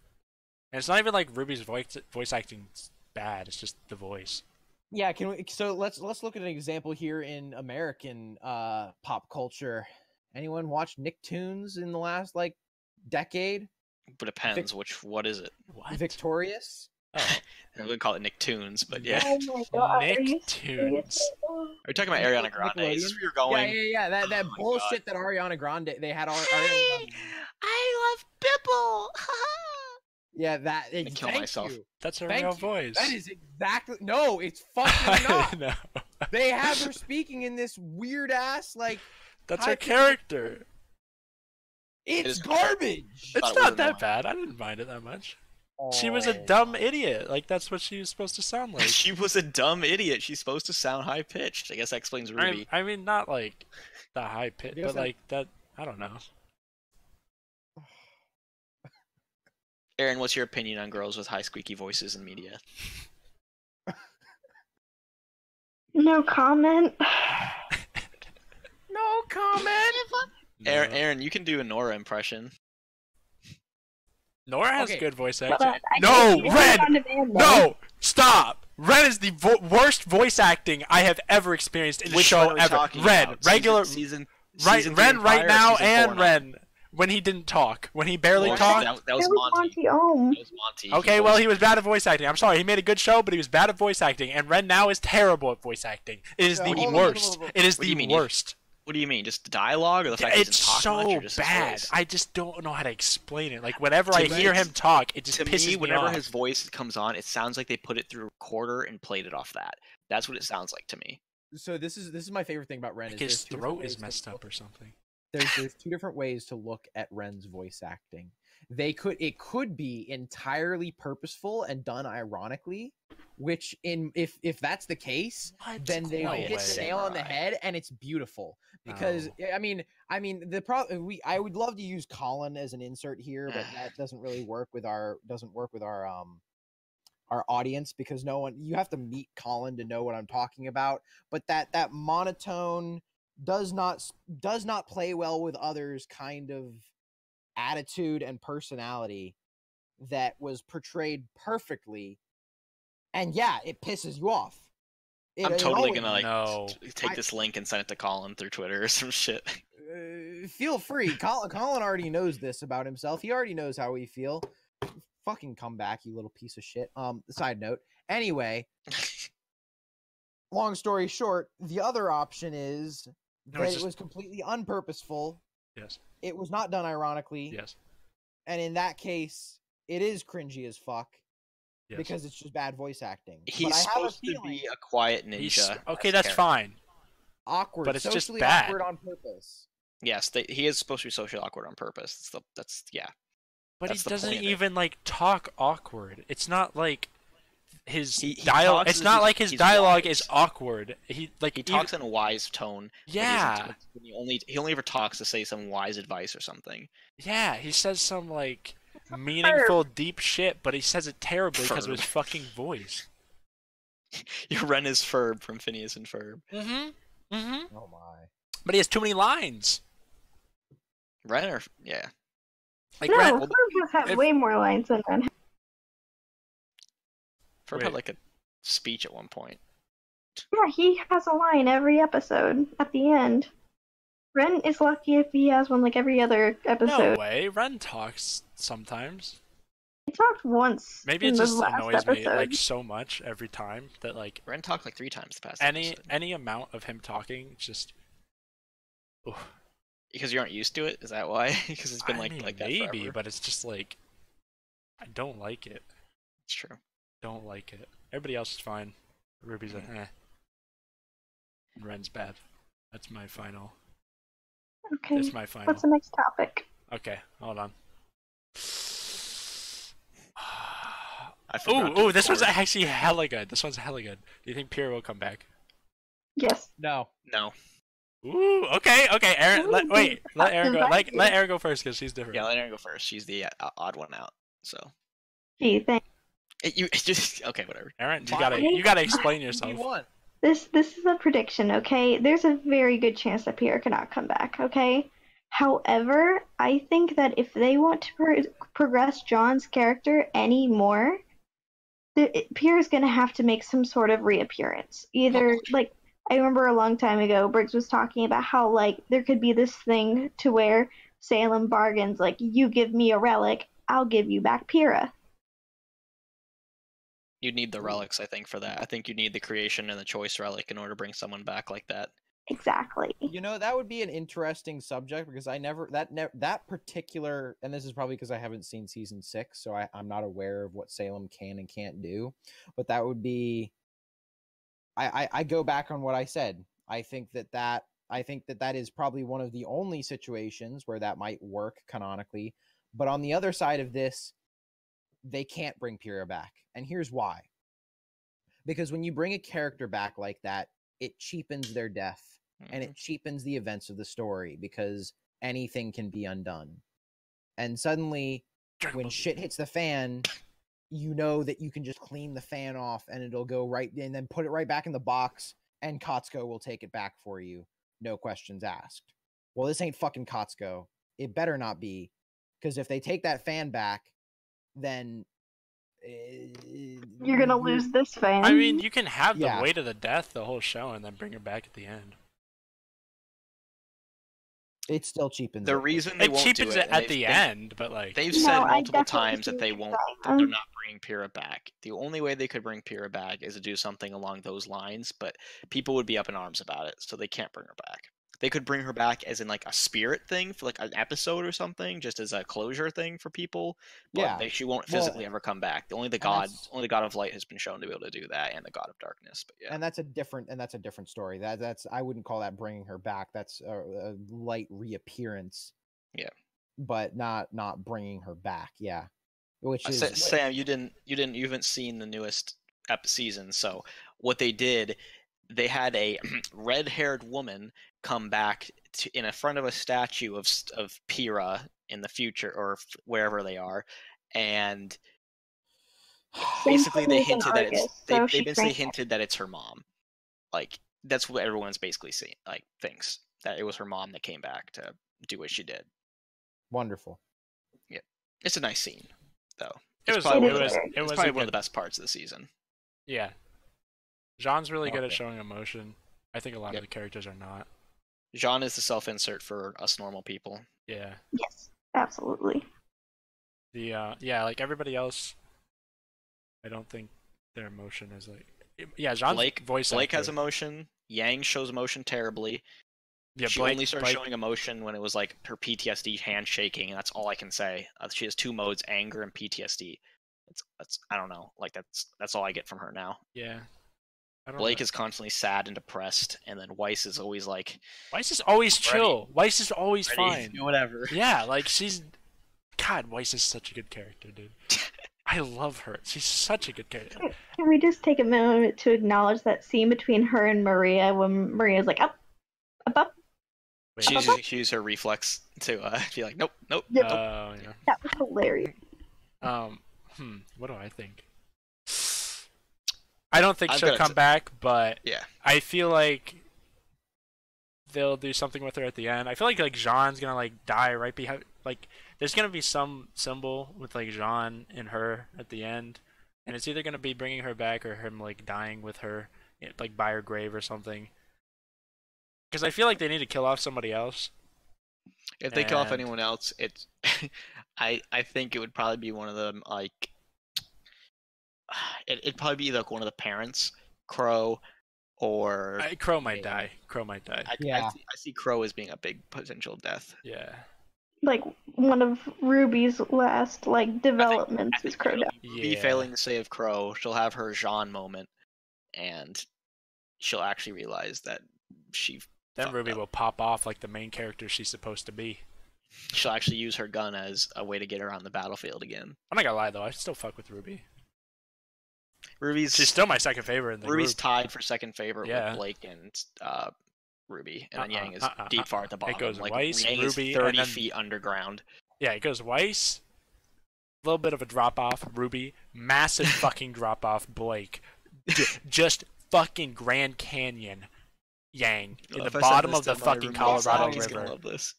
it's not even like Ruby's voice acting's bad. It's just the voice. Yeah, can we? So let's look at an example here in American pop culture. Anyone watch Nicktoons in the last like decade? but it depends what is it? What? Victorious. Oh, I wouldn't call it Nicktoons, but yeah. Oh my god. Are you Nicktoons. serious? Are you talking about Ariana Grande? Is this where you're going? Yeah. That Oh my bullshit that Ariana Grande they had. Ariana Grande. I love Bipple. Yeah, that. gonna kill thank myself. you. that's her Thank real you. voice. That is exactly no. It's fucking I not. know. They have her speaking in this weird ass like. That's high her pitch- character. It's is garbage. It's thought it not was that annoying. bad. I didn't mind it that much. She was a Oh. dumb idiot. Like that's what she was supposed to sound like. She was a dumb idiot. She's supposed to sound high pitched. I guess that explains Ruby. I mean, not like the high pitch, guess but I- like that. I don't know. Aaron, what's your opinion on girls with high squeaky voices in media? No comment. No comment. Aaron, you can do a Nora impression. Nora has Okay. good voice But, acting. I No, can't do it Red! on demand, though. No, stop. Ren is the worst voice acting I have ever experienced in a Which show one are we ever. talking Ren, about? regular, season right, season three Ren and right prior or now, season and four now? Ren when he didn't talk, when he barely Well, talked. That was It was Monty. Ohm. That was Monty. Okay, well, he was bad at voice acting. I'm sorry, he made a good show, but he was bad at voice acting. And Ren now is terrible at voice acting. It is Yeah, the hold on, worst. hold on. It is What do you the mean? worst. What do you mean? Just the dialogue, or the fact he It's doesn't talk much, so or just his bad. voice? I just don't know how to explain it. Like whenever To I me, hear him talk, it just To pisses me, whenever off. his voice comes on, it sounds like they put it through a recorder and played it off that. That's what it sounds like to me. So this is my favorite thing about Ren. Like is his there's two different throat is ways to messed look- up or something. There's two different ways to look at Ren's voice acting. It could be entirely purposeful and done ironically, which if that's the case, What? then they No hit way. the nail on the head and it's beautiful. Because No. I mean I would love to use Colin as an insert here, but that doesn't really work with our audience because you have to meet Colin to know what I'm talking about. But that monotone does not play well with others kind of attitude and personality that was portrayed perferfully. And yeah, it pisses you off. I'm totally always- gonna like No. take I- this link and send it to Colin through Twitter or some shit. Feel free. Colin already knows this about himself. He already knows how we feel. Fucking come back, you little piece of shit. Side note. Anyway, long story short, the other option is No, that it's it just- was completely unpurposeful. Yes. It was not done ironically. Yes. And in that case, it is cringy as fuck Yes. because it's just bad voice acting. He's but I have a supposed to feeling be a quiet He's, ninja. okay, as a that's character. fine. awkward, but it's just socially bad. awkward on purpose. Yes, he is supposed to be socially awkward on purpose. That's yeah. But That's he the doesn't point of it. even like talk awkward. It's not like his He dialogue. talks It's as not if like his he's dialogue wise. is awkward. He Talks in a wise tone. but Yeah. he only ever talks to say some wise advice or something. Yeah, he says some like meaningful, deep shit, but he says it terribly because of his Ferb. fucking voice. Your Ren is Ferb from Phineas and Ferb. Mm-hmm. Mm-hmm. Oh my. But he has too many lines. Ren or yeah. Like No, Ren, Ferb has had if- way more lines than Ren. Ferb Wait. had like a speech at one point. Yeah, he has a line every episode at the end. Ren is lucky if he has one like every other episode. No way. Ren talks sometimes. He talked once Maybe in it the just last annoys me episode. like so much every time that like Ren talked like 3 times the past any episode. any amount of him talking just. Oof. Because you aren't used to it? Is that why? Because it's been I like mean, like that maybe, forever. but it's just like I don't like it. It's true. Don't like it. Everybody else is fine. Ruby's a eh. And Ren's bad. That's my final. Okay. That's my final. What's the next topic? Okay, hold on. I forgot to Ooh, this one's record. actually hella good. This one's hella good. Do you think Pierre will come back? Yes. No. No. Ooh, okay. Aaron, let Aaron go. Let Aaron go first because she's different. Yeah, let Aaron go first. She's the odd one out. So Gee, thanks. you just okay, whatever. Aaron, Fine. you gotta explain yourself. This is a prediction, okay? There's a very good chance that Pierre cannot come back, okay? However, I think that if they want to progress John's character any more, Pierre's gonna have to make some sort of reappearance. Either like I remember a long time ago, Briggs was talking about how like there could be this thing to where Salem bargains, like you give me a relic, I'll give you back Pyrrha. You need the relics, I think, for that. I think you need the creation and the choice relic in order to bring someone back like that. Exactly. You know, that would be an interesting subject because I never that particular, and this is probably because I haven't seen season 6, so I'm not aware of what Salem can and can't do. But that would be, I go back on what I said. I think that is probably one of the only situations where that might work canonically. But on the other side of this, they can't bring Pyrrha back, and here's why. Because when you bring a character back like that, it cheapens their death. And it cheapens the events of the story because anything can be undone. And suddenly, when shit hits the fan, you know that you can just clean the fan off and it'll go right, and then put it right back in the box, and Kotsko will take it back for you. No questions asked. Well, this ain't fucking Kotsko. It better not be. Because if they take that fan back, then You're gonna lose this fan. I mean, you can have the Yeah. weight of the death the whole show and then bring her back at the end. it still cheapens The it. reason they It won't cheapens do it it at the end, but like they've No, said I multiple definitely times see that they what you're won't, that saying. they're not bringing Pyrrha back. The only way they could bring Pyrrha back is to do something along those lines, but people would be up in arms about it, so they can't bring her back. They could bring her back as in like a spirit thing for like an episode or something, just as a closure thing for people. But Yeah. she won't Well, physically ever come back. Only the that's- God of Light has been shown to be able to do that, and the God of Darkness. But yeah, And that's a different story. That's I wouldn't call that bringing her back. That's a light reappearance. Yeah. But not bringing her back. Yeah. Which is Sam, you haven't seen the newest season. So what they did, they had a red-haired woman come back in front of a statue of Pyrrha in the future or wherever they are, and basically they hinted that they basically hinted that it's her mom. Like that's what everyone's basically saying, like thinks that it was her mom that came back to do what she did. wonderful. Yeah, it's a nice scene though. it was probably it one of was the- it it's was probably a one of good, the best parts of the season. yeah. Jean's really good at Okay. showing emotion. I think a lot Yep. of the characters are not. Jean is the self-insert for us normal people. Yeah. Yes, absolutely. The yeah, like everybody else, I don't think their emotion is like. Yeah, Jean's voice Blake has actor. emotion. Yang shows emotion terribly. Yeah, She Blake, only started Blake, showing emotion when it was like her PTSD hand shaking, and that's all I can say. She has 2 modes: anger and PTSD. That's I don't know. Like that's all I get from her now. Yeah. I don't Blake know. is constantly sad and depressed, and then Weiss is always like, Weiss is always Ready. chill. Weiss is always ready, fine. whatever. Yeah, like she's. God, Weiss is such a good character, dude. I love her. She's such a good character. Can we just take a moment to acknowledge that scene between her and Maria when Maria's like, up, up, up? Wait, She used her reflex to be like, nope, nope. Yep. Oh, yeah. That was hilarious. What do I think? I don't think I've she'll got come back, but Yeah. I feel like they'll do something with her at the end. I feel like Jean's gonna like die right behind. Like there's gonna be some symbol with like Jean and her at the end, and it's either gonna be bringing her back or him like dying with her, like by her grave or something. because I feel like they need to kill off somebody else. If they kill off And- anyone else, it's I think it would probably be one of them. Like it'd probably be like one of the parents, Crow, or Crow might die. Crow might die. Yeah. I see Crow as being a big potential death. Yeah. Like one of Ruby's last like developments is Crow death. Ruby Yeah. failing to save Crow, she'll have her Jean moment, and she'll actually realize that she. Then fucked Ruby up. will pop off like the main character she's supposed to be. She'll actually use her gun as a way to get her on the battlefield again. I'm not gonna lie though, I still fuck with Ruby. Ruby's She's still my second favorite in the Ruby's group. tied for second favorite Yeah. with Blake and Ruby, and then Yang is uh-uh, deep far at the bottom. goes like Weiss, Yang Ruby, is and 30 then- feet underground. Yeah, it goes Weiss, a little bit of a drop off, Ruby, massive fucking drop off, Blake, just fucking Grand Canyon, Yang, in the If I send bottom this of the to my fucking roommate, Colorado he's gonna River. love this.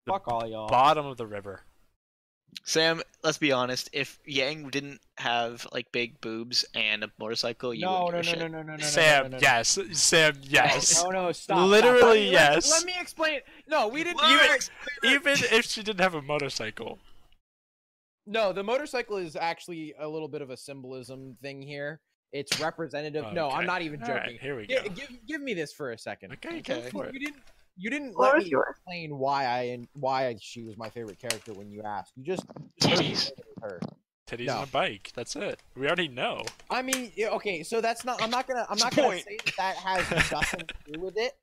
The Fuck all y'all. Bottom of the river. Sam, let's be honest. If Yang didn't have like big boobs and a motorcycle, you No, wouldn't no, give a no, shit. no, no, no, Sam, no, no, no. yes. Sam, yes. No, stop. Literally, stop. yes. Let me explain. No, we didn't. Even if she didn't have a motorcycle. No, the motorcycle is actually a little bit of a symbolism thing here. It's representative. No, I'm Okay. not even All joking. right, here we go. Give me this for a second. Okay, go Okay. for it. You didn't Floor let is me yours. explain why she was my favorite character when you asked. You just heard me Titties. say it was her. Titties No. on a bike. That's it. We already know. I mean, yeah, okay, so that's not. I'm not gonna the say point. that has nothing to do with it.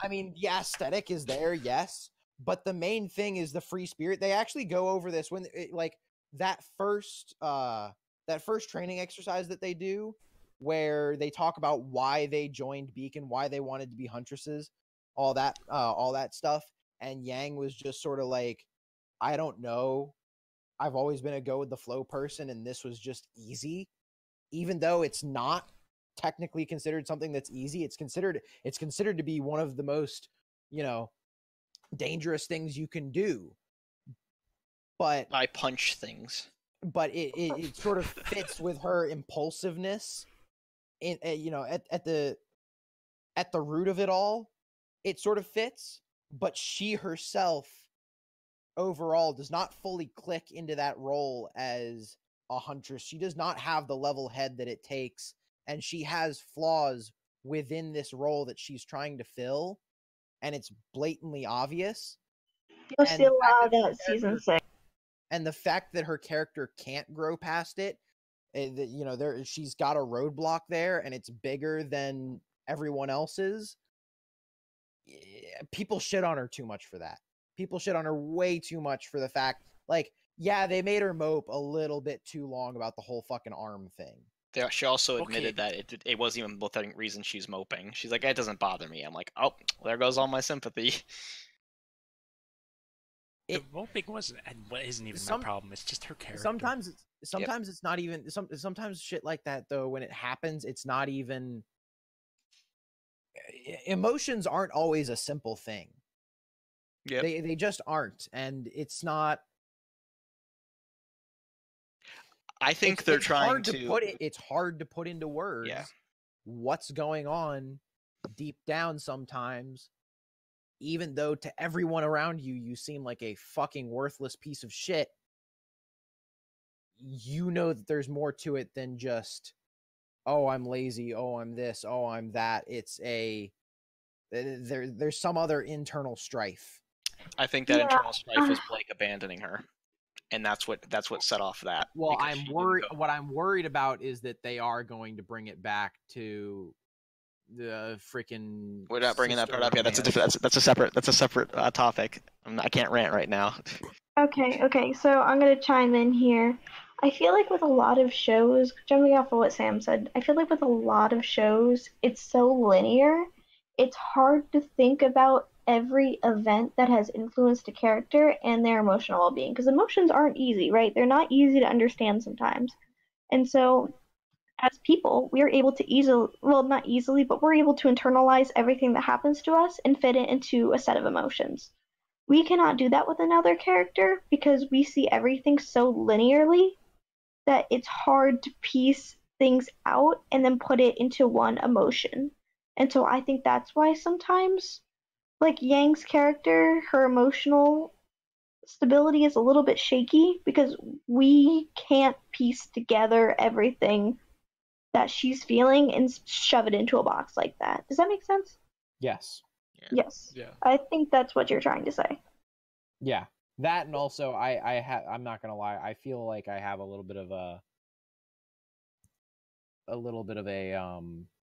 I mean, the aesthetic is there, yes, but the main thing is the free spirit. They actually go over this when, like, that first training exercise that they do, where they talk about why they joined Beacon, why they wanted to be huntresses, all that stuff, and Yang was just sort of like, I don't know. I've always been a go with the flow person, and this was just easy. Even though it's not technically considered something that's easy, it's considered to be one of the most, dangerous things you can do. But I punch things. it sort of fits with her impulsiveness in at the root of it all. It sort of fits, but she herself overall does not fully click into that role as a huntress. She does not have the level head that it takes, and she has flaws within this role that she's trying to fill, and it's blatantly obvious. You'll And see a the fact lot of that that season 6. And the fact that her character can't grow past it, she's got a roadblock there, and it's bigger than everyone else's. People shit on her too much for that. People shit on her way too much for the fact, like, yeah, they made her mope a little bit too long about the whole fucking arm thing. She also Okay. admitted that it wasn't even the reason she's moping. She's like, it doesn't bother me. I'm like, oh, there goes all my sympathy. The moping isn't even my problem. It's just her character. Sometimes it's not even sometimes shit like that though. When it happens, it's not even. Emotions aren't always a simple thing. Yeah, They just aren't, and it's not. I think it's, they're it's trying hard to put it. It's hard to put into words. What's going on deep down sometimes, even though to everyone around you, you seem like a fucking worthless piece of shit. You know that there's more to it than just, oh, I'm lazy, oh, I'm this, oh, I'm that. It's there's some other internal strife. I think that Yeah. internal strife is Blake abandoning her, and that's what set off that. Well, because I'm she didn't worried. go. What I'm worried about is that they are going to bring it back to the freaking. We're not bringing that part up. Yeah, that's a sister different. That's a separate topic. I can't rant right now. Okay, so I'm gonna chime in here. I feel like with a lot of shows, jumping off of what Sam said, I feel like with a lot of shows, it's so linear. It's hard to think about every event that has influenced a character and their emotional well-being, because emotions aren't easy, right? They're not easy to understand sometimes. And so, as people, we're able to not easily, but we're able to internalize everything that happens to us and fit it into a set of emotions. We cannot do that with another character because we see everything so linearly that it's hard to piece things out and then put it into one emotion. And so I think that's why sometimes, like, Yang's character, her emotional stability is a little bit shaky because we can't piece together everything that she's feeling and shove it into a box like that. Does that make sense? Yes. Yes. Yeah. I think that's what you're trying to say. Yeah. That, and also I'm not gonna lie, I feel like I have a little bit of a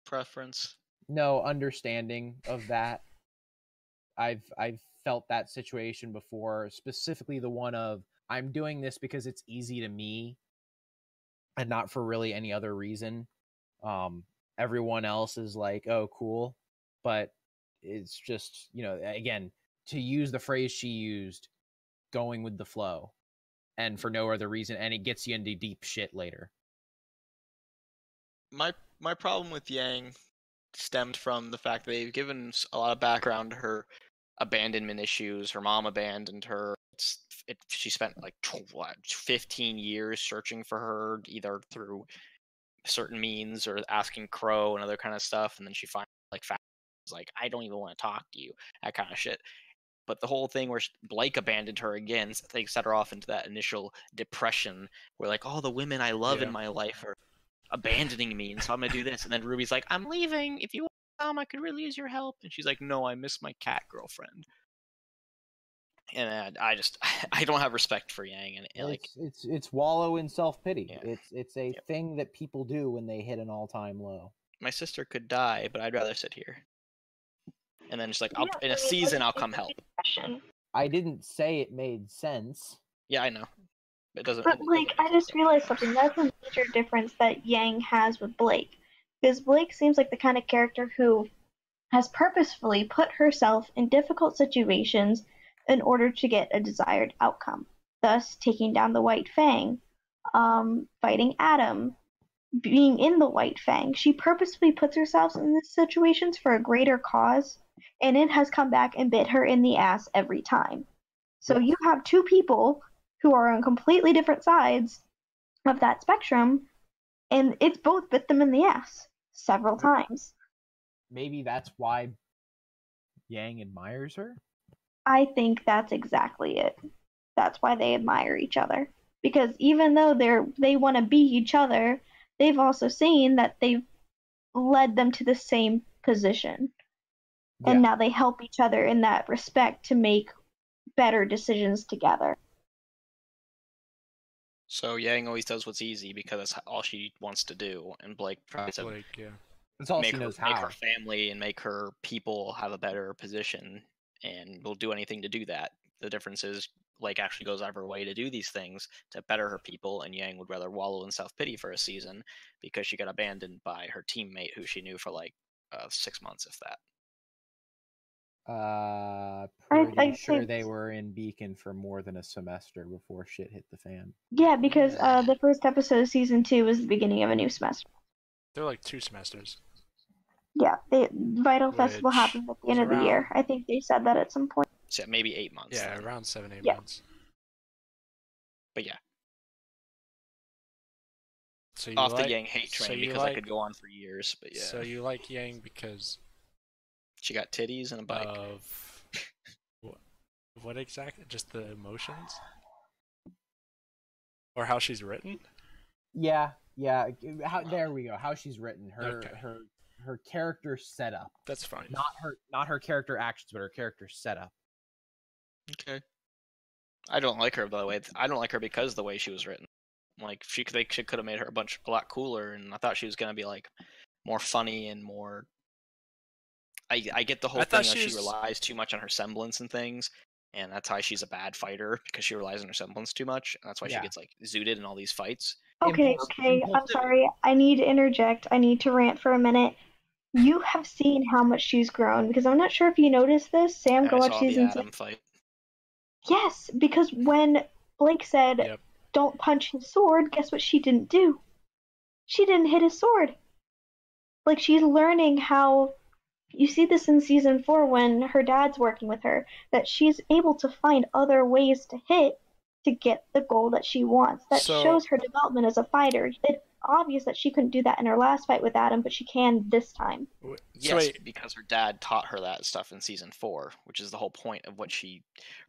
Preference. no understanding of that. I've felt that situation before, specifically the one of I'm doing this because it's easy to me and not for really any other reason. Everyone else is like, oh, cool. But it's just, again, to use the phrase she used, going with the flow and for no other reason. And it gets you into deep shit later. My problem with Yang stemmed from the fact that they've given a lot of background to her abandonment issues. Her mom abandoned her. She spent like 15 years searching for her, either through certain means or asking Crow and other kind of stuff, and then she finally like I don't even want to talk to you, that kind of shit. But the whole thing where Blake abandoned her again, they set her off into that initial depression where like all the women I love in my life are abandoning me, and so I'm gonna do this. And then Ruby's like, I'm leaving. If you want to come, I could really use your help. And she's like, no, I miss my cat girlfriend. And I don't have respect for Yang, and like it's wallow in self-pity. Yeah. It's a thing that people do when they hit an all-time low. My sister could die, but I'd rather sit here. And then just like in a season I'll come help. I didn't say it made sense. Yeah, I know. It doesn't. But like, I just realized something. That's a major difference that Yang has with Blake, because Blake seems like the kind of character who has purposefully put herself in difficult situations in order to get a desired outcome, thus taking down the White Fang, fighting Adam, being in the White Fang. She purposefully puts herself in these situations for a greater cause, and it has come back and bit her in the ass every time. So you have two people who are on completely different sides of that spectrum, and it's both bit them in the ass several times. Maybe that's why Yang admires her? I think that's exactly it. That's why they admire each other. Because even though they want to be each other, they've also seen that they've led them to the same position. Yeah. And now they help each other in that respect to make better decisions together. So Yang always does what's easy because that's all she wants to do, and Blake tries to That's all make she her, knows make how. her family and make her people have a better position, and will do anything to do that. The difference is Blake actually goes out of her way to do these things to better her people, and Yang would rather wallow in self-pity for a season because she got abandoned by her teammate who she knew for like 6 months, if that. Pretty sure they were in Beacon for more than a semester before shit hit the fan. Yeah, because the first episode of season 2 was the beginning of a new semester. They're like 2 semesters. Yeah, Vital Festival happened at the end of the year. I think they said that at some point. So maybe 8 months. Yeah, then. around 7-8 Yeah. months. But yeah. So you Off like, the Yang hate train because I could go on for years, but yeah. So you like Yang because she got titties and a bike. Of what exactly? Just the emotions? Or how she's written? Yeah. There we go. How she's written. Her character setup. That's fine. Not her character actions, but her character setup. Okay. I don't like her, by the way. I don't like her because of the way she was written. Like she could have made her a lot cooler, and I thought she was gonna be like more funny and more. I get the whole thing that she relies too much on her semblance and things, and that's why she's a bad fighter because she relies on her semblance too much, and that's why she gets like zooted in all these fights. Okay, I'm sorry. I need to interject. I need to rant for a minute. You have seen how much she's grown, because I'm not sure if you noticed this. Sam, go watch season 6. Adam fight. Yes, because when Blake said, don't punch his sword, guess what she didn't do? She didn't hit his sword. Like, she's learning how... You see this in season 4 when her dad's working with her, that she's able to find other ways to hit to get the goal that she wants. That So- shows her development as a fighter. It's obvious that she couldn't do that in her last fight with Adam, but she can this time. So Yes, wait, because her dad taught her that stuff in season 4, which is the whole point of what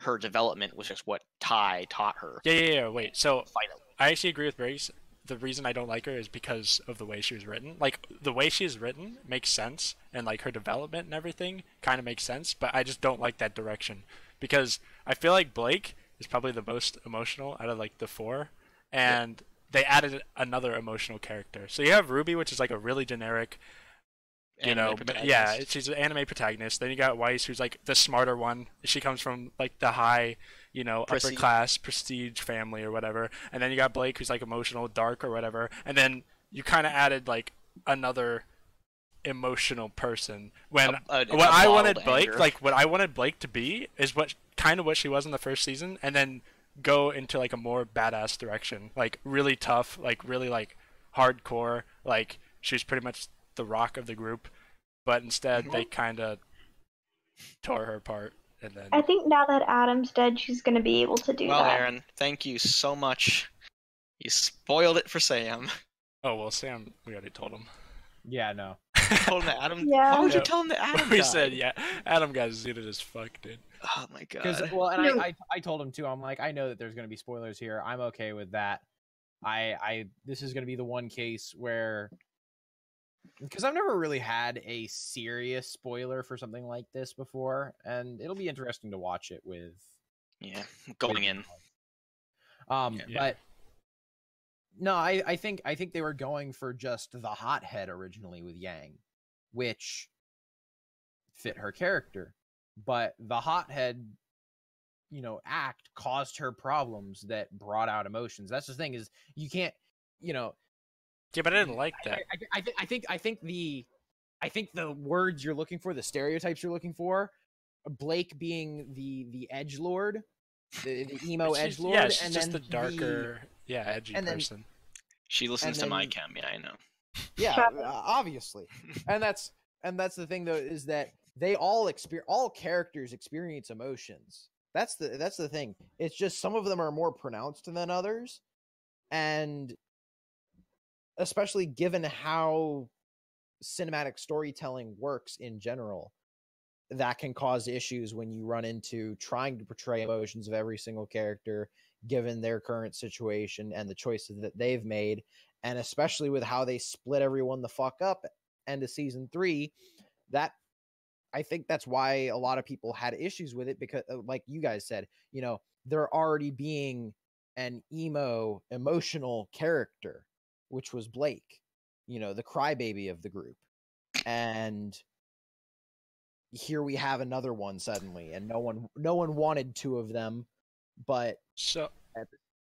her development was just what Ty taught her. yeah. Wait, so Fighting. I actually agree with Briggs. The reason I don't like her is because of the way she was written. Like, the way she's written makes sense, and like her development and everything kind of makes sense, but I just don't like that direction. Because I feel like Blake is probably the most emotional out of like the 4, and they added another emotional character. So you have Ruby, which is like a really generic, Anime yeah, protagonist. she's an anime protagonist. Then you got Weiss, who's like the smarter one. She comes from like the high, upper Prestige. class prestige family or whatever. And then you got Blake, who's like emotional, dark or whatever. And then you kind of added like another emotional person. When A what I wild wanted Blake, anger. like what I wanted Blake to be, is what she was in the first season, and then go into like a more badass direction, like really tough, like really like hardcore, like she's pretty much the rock of the group, but instead they kind of tore her apart, and then I think now that Adam's dead, she's going to be able to do Well, that. Aaron, thank you so much. You spoiled it for Sam. oh well, Sam, we already told him. Yeah, no. Told him that Adam. Yeah. Why would you Yeah. tell him that Adam we died? said yeah, Adam got zooted as fuck, dude. Oh my Because god. well, and No. I told him too. I'm like, I know that there's going to be spoilers here. I'm okay with that. This is going to be the one case where, because I've never really had a serious spoiler for something like this before, and it'll be interesting to watch it with. Yeah, going in. Yeah. Yeah. But no, I think they were going for just the hothead originally with Yang, which fit her character, but the hothead, act caused her problems that brought out emotions. That's the thing, is you can't, Yeah, but I didn't like that. I think the words you're looking for, the stereotypes you're looking for, Blake being the edgelord, the emo She's- edgelord, yeah, she's and just then the darker, edgy and then- person. She listens and to my then- chem. Yeah, I know. yeah, Shut obviously, and that's the thing though, is that they all characters experience emotions. That's the thing. It's just some of them are more pronounced than others, and especially given how cinematic storytelling works in general, that can cause issues when you run into trying to portray emotions of every single character given their current situation and the choices that they've made, and especially with how they split everyone the fuck up end of season 3. That, I think that's why a lot of people had issues with it, because like you guys said, there already being an emotional character, which was Blake, the crybaby of the group, and here we have another one suddenly, and no one wanted 2 of them, but So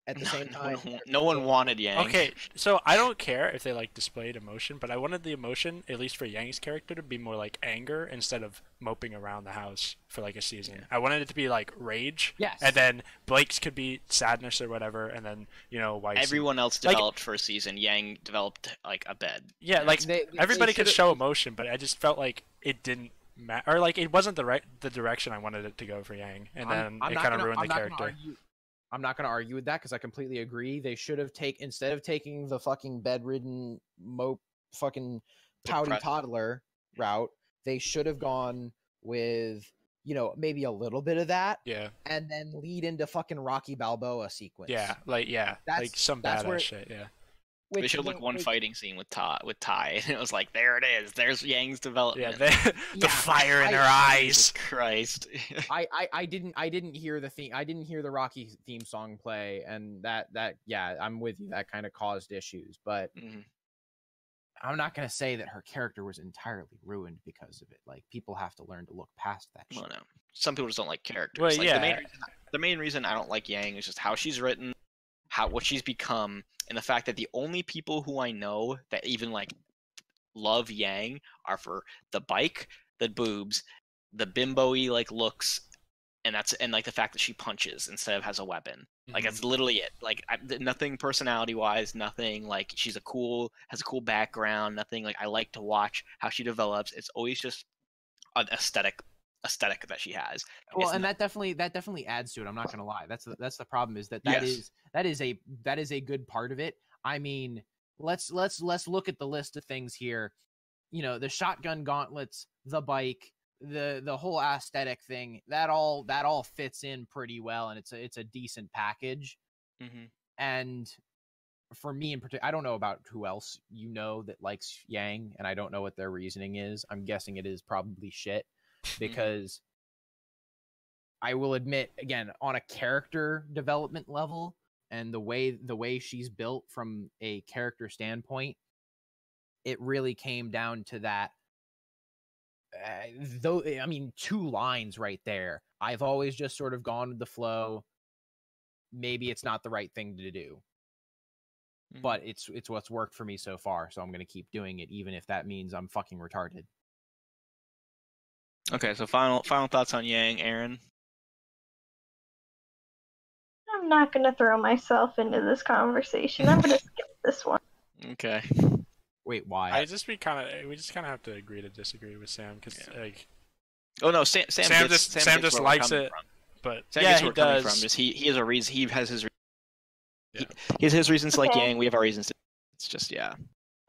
at the same time, no one wanted Yang. okay, so I don't care if they like displayed emotion, but I wanted the emotion, at least for Yang's character, to be more like anger instead of moping around the house for like a season. Yeah. I wanted it to be like rage, yes, and then Blake's could be sadness or whatever, and then Weiss. Everyone else Like- developed for a season. Yang developed like a bed. Yeah, like They everybody could should've- show emotion, but I just felt like it didn't matter, or like it wasn't the direction I wanted it to go for Yang, and then I'm it not kind of gonna- ruined I'm the not gonna character. I'm not going to argue with that, because I completely agree. They should have instead of taking the fucking bedridden fucking pouty Depressed. toddler route, they should have gone with, maybe a little bit of that, Yeah, and then lead into fucking Rocky Balboa sequence. like That's- some that's badass where- shit. Yeah, They showed like one fighting scene with Ty, and it was like, there it is. There's Yang's yeah, development. the Yeah, fire in her Jesus eyes. Christ. I didn't hear the theme. I didn't hear the Rocky theme song play, and that yeah, I'm with you. That kind of caused issues, but Mhm. I'm not gonna say that her character was entirely ruined because of it. Like, people have to learn to look past that shit. Well, no. Some people just don't like characters. Well, like, yeah. the main reason I don't like Yang is just how she's written, what she's become, and the fact that the only people who I know that even like love Yang are for the bike, the boobs, the bimbo-y like looks, and like the fact that she punches instead of has a weapon. Like, that's literally it. Like, nothing personality wise, nothing like has a cool background, nothing like I like to watch how she develops. It's always just an aesthetic aesthetic that she has. Well, It's and not- that definitely adds to it. I'm not gonna lie. That's the problem is that Yes. that is a good part of it. I mean, let's look at the list of things here. You know, the shotgun gauntlets, the bike, the whole aesthetic thing. That all fits in pretty well, and it's a decent package. Mhm. And for me in particular, I don't know about who else you know that likes Yang, and I don't know what their reasoning is. I'm guessing it is probably shit because I will admit, again, on a character development level and the way she's built from a character standpoint, it really came down to that. Though, I mean, 2 lines right there. I've always just sort of gone with the flow. Maybe it's not the right thing to do, but it's what's worked for me so far. So I'm going to keep doing it, even if that means I'm fucking retarded. Okay, so final thoughts on Yang, Aaron. I'm not gonna throw myself into this conversation. I'm gonna skip this one. Okay. Wait, why? we just kind of have to agree to disagree with Sam because like Oh no, Sam Sam gets just where we're likes coming it, from. but Sam yeah, gets he where we're coming does. from. Just he has a reason. He has his. Yeah. He has his reasons to like Okay. Yang. We have our reasons. It's just yeah.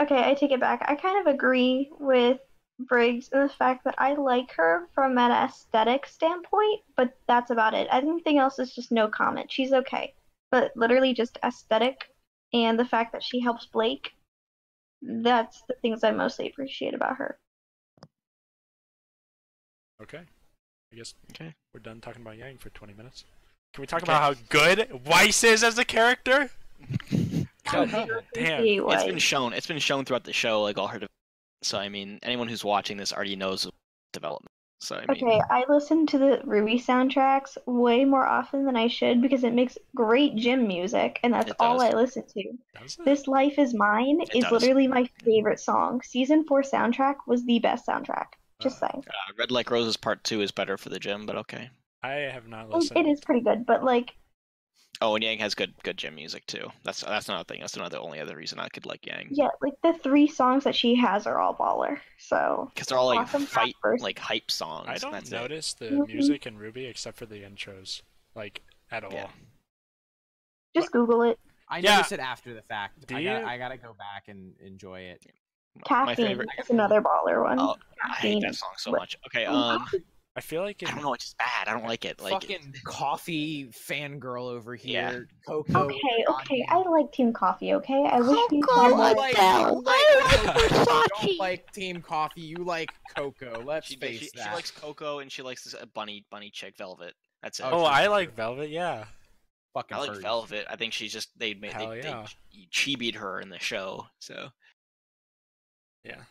Okay, I take it back. I kind of agree with Briggs in the fact that I like her from an aesthetic standpoint, but that's about it. Everything else is just no comment. She's okay. But literally just aesthetic and the fact that she helps Blake, that's the things I mostly appreciate about her. Okay, I guess Okay. we're done talking about Yang for 20 minutes. Can we talk about how good Weiss is as a character? I God damn. appreciate It's been White. shown. It's been shown throughout the show, like all her. So I mean, anyone who's watching this already knows development. So I mean, Okay, I listen to the RWBY soundtracks way more often than I should because it makes great gym music, and that's It all does. I listen to. Does it? This Life Is Mine It is does. literally my favorite song. Season 4 soundtrack was the best soundtrack. Just saying. Red Like Roses Part 2 is better for the gym, but okay. I have not It listened. is pretty good, but like, Oh, and Yang has good gym music too. That's another thing. That's the only other reason I could like Yang. yeah, like the 3 songs that she has are all baller. So Because they're all like awesome fight, first. like hype songs. I and don't that's notice the Mhm. music in RWBY except for the intros, like at all. Yeah. just Google it. I Yeah. noticed it after the fact. Do I gotta go back and enjoy it. it. My Caffeine favorite. is another baller one. Oh, I hate Caffeine that is song so lit. much. Okay, I feel like I don't know. It's just bad. I don't like it. Like, Fucking coffee fangirl over Yeah. here. Coco. Okay, I like Team Coffee, okay? I wish we You had like, more. you don't like Team Coffee. You like Coco. Let's she face that. she likes Coco and she likes this bunny chick Velvet. That's it. Oh, I like Velvet. Yeah. fucking I like furries. Velvet. I think she's just they Hell yeah. chibied her in the show. So Yeah.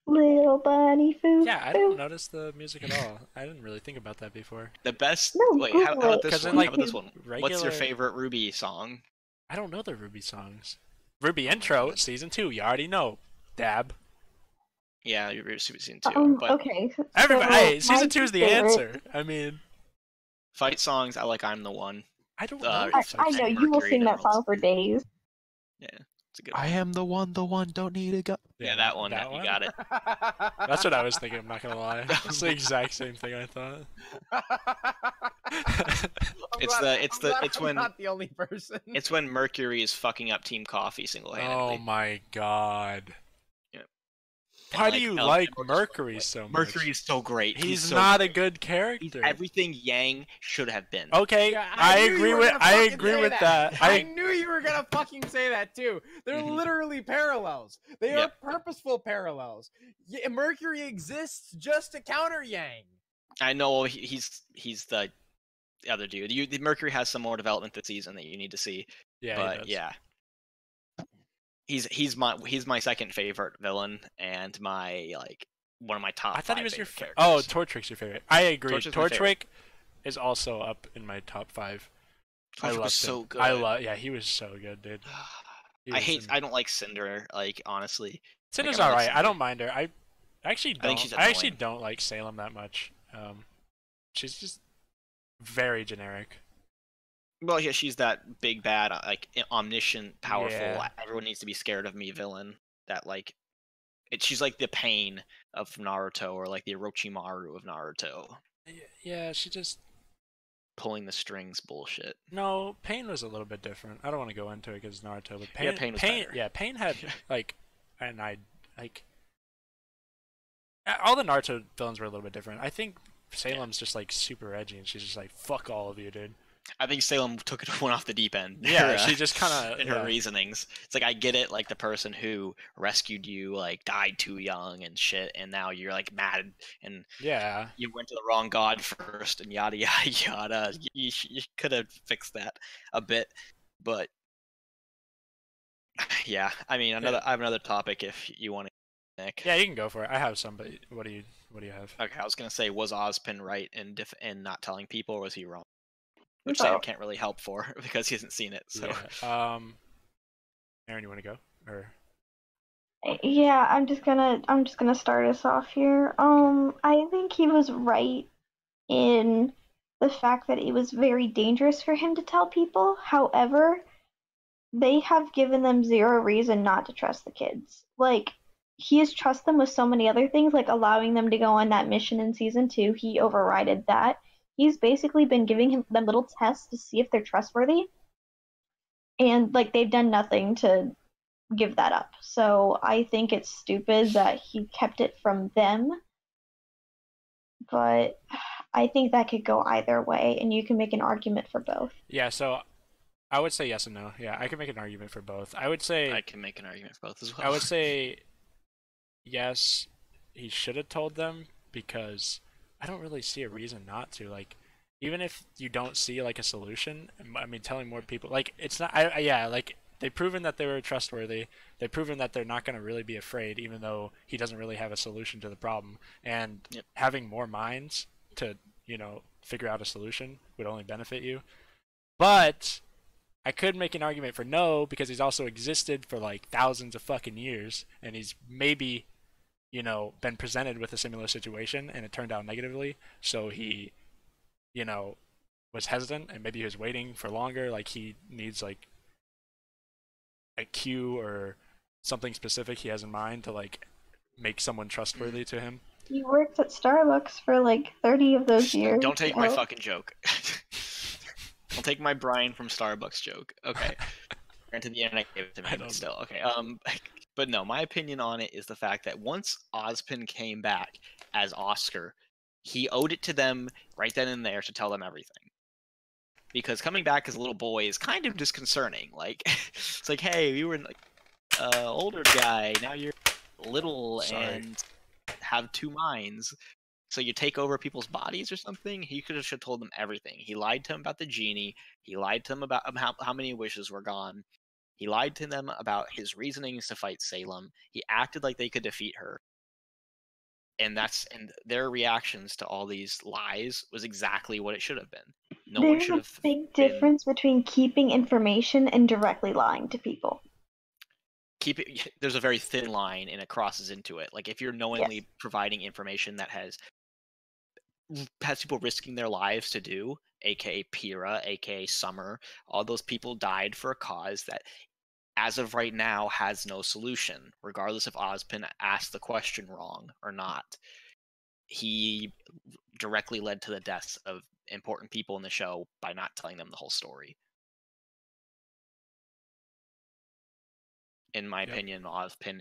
Little bunny food. Yeah, I don't notice the music at all. I didn't really think about that before. the best. No, Wait, how Google about it. this 'Cause one? in, like, How about this one? What's your regular- favorite RWBY song? I don't know the RWBY songs. RWBY intro, season 2. You already know. Dab. Yeah, you're season 2. But Okay. Everybody, so hey, season my 2 is the favorite- answer. I mean, fight songs, I like I'm the One. I don't Uh, know. I know you will Mercury sing that Emeralds. song for days. Yeah, it's a good one. am the one, don't need to go. Yeah, that one. You got it. That's what I was thinking. I'm not gonna lie. It's the exact same thing I thought. It's when- not the only person. It's when Mercury is fucking up Team Coffee single-handedly. Oh my god. Yeah. Why And, do you Ellen like Page is Mercury like, so much? Mercury is so great. He's so not great. a good He's character. everything Yang should have been. Okay, Yeah, I knew you agree were with gonna fucking agree say with that. I knew you were gonna fucking say that too. They're Mhm. literally parallels. They are Yep. purposeful parallels. Mercury exists just to counter Yang. I know he's the other dude. The Mercury has some more development this season that you need to see. Yeah, he But does. yeah. He's my second favorite villain and my one of my top. I thought he 5 was your favorite Oh, characters. Torchwick's your favorite. I agree. Torch is my favorite. Torchwick is also up in my top 5. I Torchwick love was so good. Yeah, he was so good, dude. He I was hate. in- I don't like Cinder. Honestly, Cinder's I don't like alright. I Cinder. don't mind her. I actually don't. I think she's I actually annoying. don't like Salem that much. She's just very generic. well, yeah, she's that big bad, omniscient, powerful. Yeah. Everyone needs to be scared of me villain. That She's like the Pain of Naruto, or like the Orochimaru of Naruto. Yeah, she just Pulling the strings bullshit. no. Pain was a little bit different. I don't want to go into it because Naruto, but Pain. Yeah, Pain was better. Yeah, Pain had like, and I like all the Naruto villains were a little bit different. I think Salem's just like super edgy, and she's just like, "Fuck all of you, dude." I think Salem took it one off the deep end. Yeah, she just kind of in her reasonings. It's like, I get it, like the person who rescued you like died too young and shit, and now you're like mad and yeah, you went to the wrong god first and yada yada yada. You could have fixed that a bit, but yeah. I mean, I have another topic if you want to, Nick. Yeah, you can go for it. I have some, but what do you have? Okay, I was gonna say, was Ozpin right in not telling people, or was he wrong? Which Sam can't really help for because he hasn't seen it. So, yeah. Aaron, you want to go or? Yeah, I'm just gonna start us off here. I think he was right in the fact that it was very dangerous for him to tell people. However, they have given them zero reason not to trust the kids. Like, he has trusted them with so many other things, like allowing them to go on that mission in season 2. He overrided that. He's basically been giving them little tests to see if they're trustworthy, and like they've done nothing to give that up. So I think it's stupid that he kept it from them, but I think that could go either way, and you can make an argument for both. Yeah, so I would say yes and no. Yeah, I can make an argument for both. I would say I can make an argument for both as well. I would say yes, he should have told them, because I don't really see a reason not to. Like, even if you don't see like a solution, I mean, telling more people, like, it's not. Yeah, like, they've proven that they were trustworthy. They've proven that they're not going to really be afraid, even though he doesn't really have a solution to the problem. And having more minds to, figure out a solution would only benefit you. But I could make an argument for no, because he's also existed for like thousands of fucking years, and he's maybe, been presented with a similar situation and it turned out negatively. So he, was hesitant, and maybe he was waiting for longer. Like, he needs like a cue or something specific he has in mind to like make someone trustworthy to him. He worked at Starbucks for like 30 of those years. Don't take my fucking joke. Don't take my Brian from Starbucks joke. Okay. Granted, the internet gave it to me, but still. Okay. But no, my opinion on it is the fact that once Ozpin came back as Oscar, he owed it to them right then and there to tell them everything. Because coming back as a little boy is kind of disconcerting. Like, it's like, hey, you were like older guy, now you're little and have two minds. So you take over people's bodies or something? He could have told them everything. He lied to them about the genie. He lied to them about how many wishes were gone. He lied to them about his reasonings to fight Salem. He acted like they could defeat her. And their reactions to all these lies was exactly what it should have been. There's a big difference between keeping information and directly lying to people. There's a very thin line, and it crosses into it. Like, if you're knowingly providing information that has people risking their lives to do, aka Pyrrha, aka Summer, all those people died for a cause that, as of right now, has no solution, regardless if Ozpin asked the question wrong or not. He directly led to the deaths of important people in the show by not telling them the whole story. In my opinion, Ozpin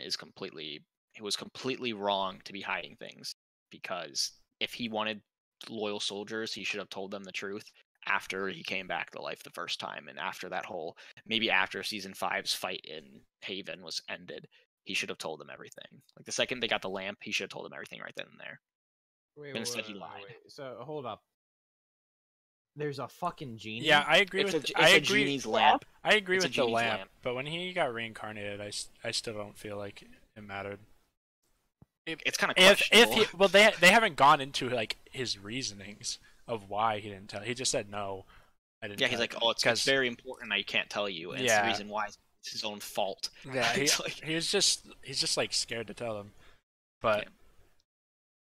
was completely wrong to be hiding things, because if he wanted loyal soldiers, he should have told them the truth after he came back to life the first time, and after that maybe after season 5's fight in Haven was ended, he should have told them everything. Like, the second they got the lamp, he should have told them everything right then and there. Instead, he lied. So hold up. There's a fucking genie. Yeah, I agree it's with. a genie's lamp. I agree with the lamp, but when he got reincarnated, I still don't feel like it mattered. It's kind of questionable. They haven't gone into like his reasonings of why he didn't tell. He just said no. I didn't. Yeah, he's like, it's very important. I can't tell you. And it's the reason why it's his own fault. Yeah, he's just like scared to tell them. But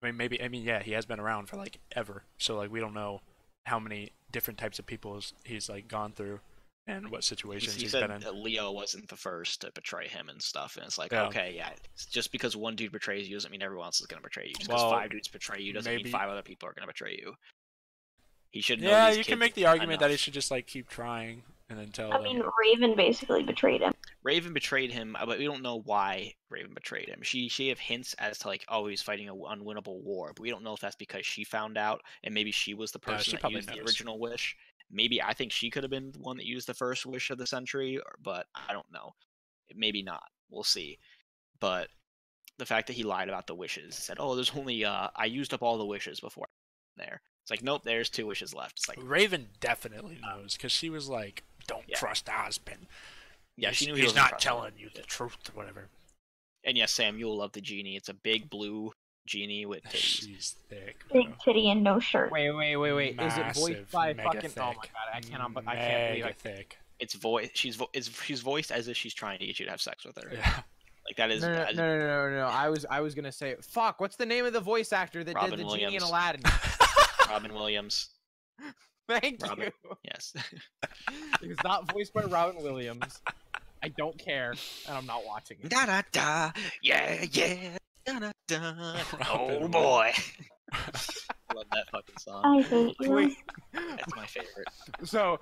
I mean, he has been around for like ever. So like, we don't know how many different types of people he's like gone through. and what situations He he's said been in. that Leo wasn't the first to betray him and stuff, and it's like, Yeah. okay, yeah, just because one dude betrays you doesn't mean everyone else is going to betray you. Just because Well, 5 dudes betray you doesn't maybe- mean 5 other people are going to betray you. He should know Yeah, these you can kids make the argument that he enough. should just like keep trying and then tell I them. mean, Raven basically betrayed him. Raven betrayed him, but we don't know why Raven betrayed him. She have hints as to like, oh, he's fighting an unwinnable war, but we don't know if that's because she found out and maybe she was the Yeah, person she that probably used the knows. original wish. Maybe I think she could have been the one that used the first wish of the century, but I don't know. Maybe not. We'll see. But the fact that he lied about the wishes, said, "Oh, there's only I used up all the wishes before there." It's like, nope, there's 2 wishes left. It's like Raven definitely knows because she was like, "Don't Yeah. trust Ozpin. Yeah, she knew he he's wasn't not trustworthy. telling you the truth or whatever." And yes, Sam, you'll love the genie. It's a big blue genie with titties. She's thick. Big bro. titty and no shirt. Wait. Is it voiced Massive, by mega fucking? Oh my thick. god, I can't believe Mega it. thick. It's voice. She's voiced as if she's trying to get you to have sex with her. Yeah. Like that is No. I was gonna say, fuck. What's the name of the voice actor that Robin did the genie in Williams. Aladdin? Robin Williams. Thank Robin. you. Yes. It's not voiced by Robin Williams. I don't care, and I'm not watching it. Da da da. Yeah. Da da da. Oh Robin boy. Love that fucking song. I hate you. Wait. That's my favorite. So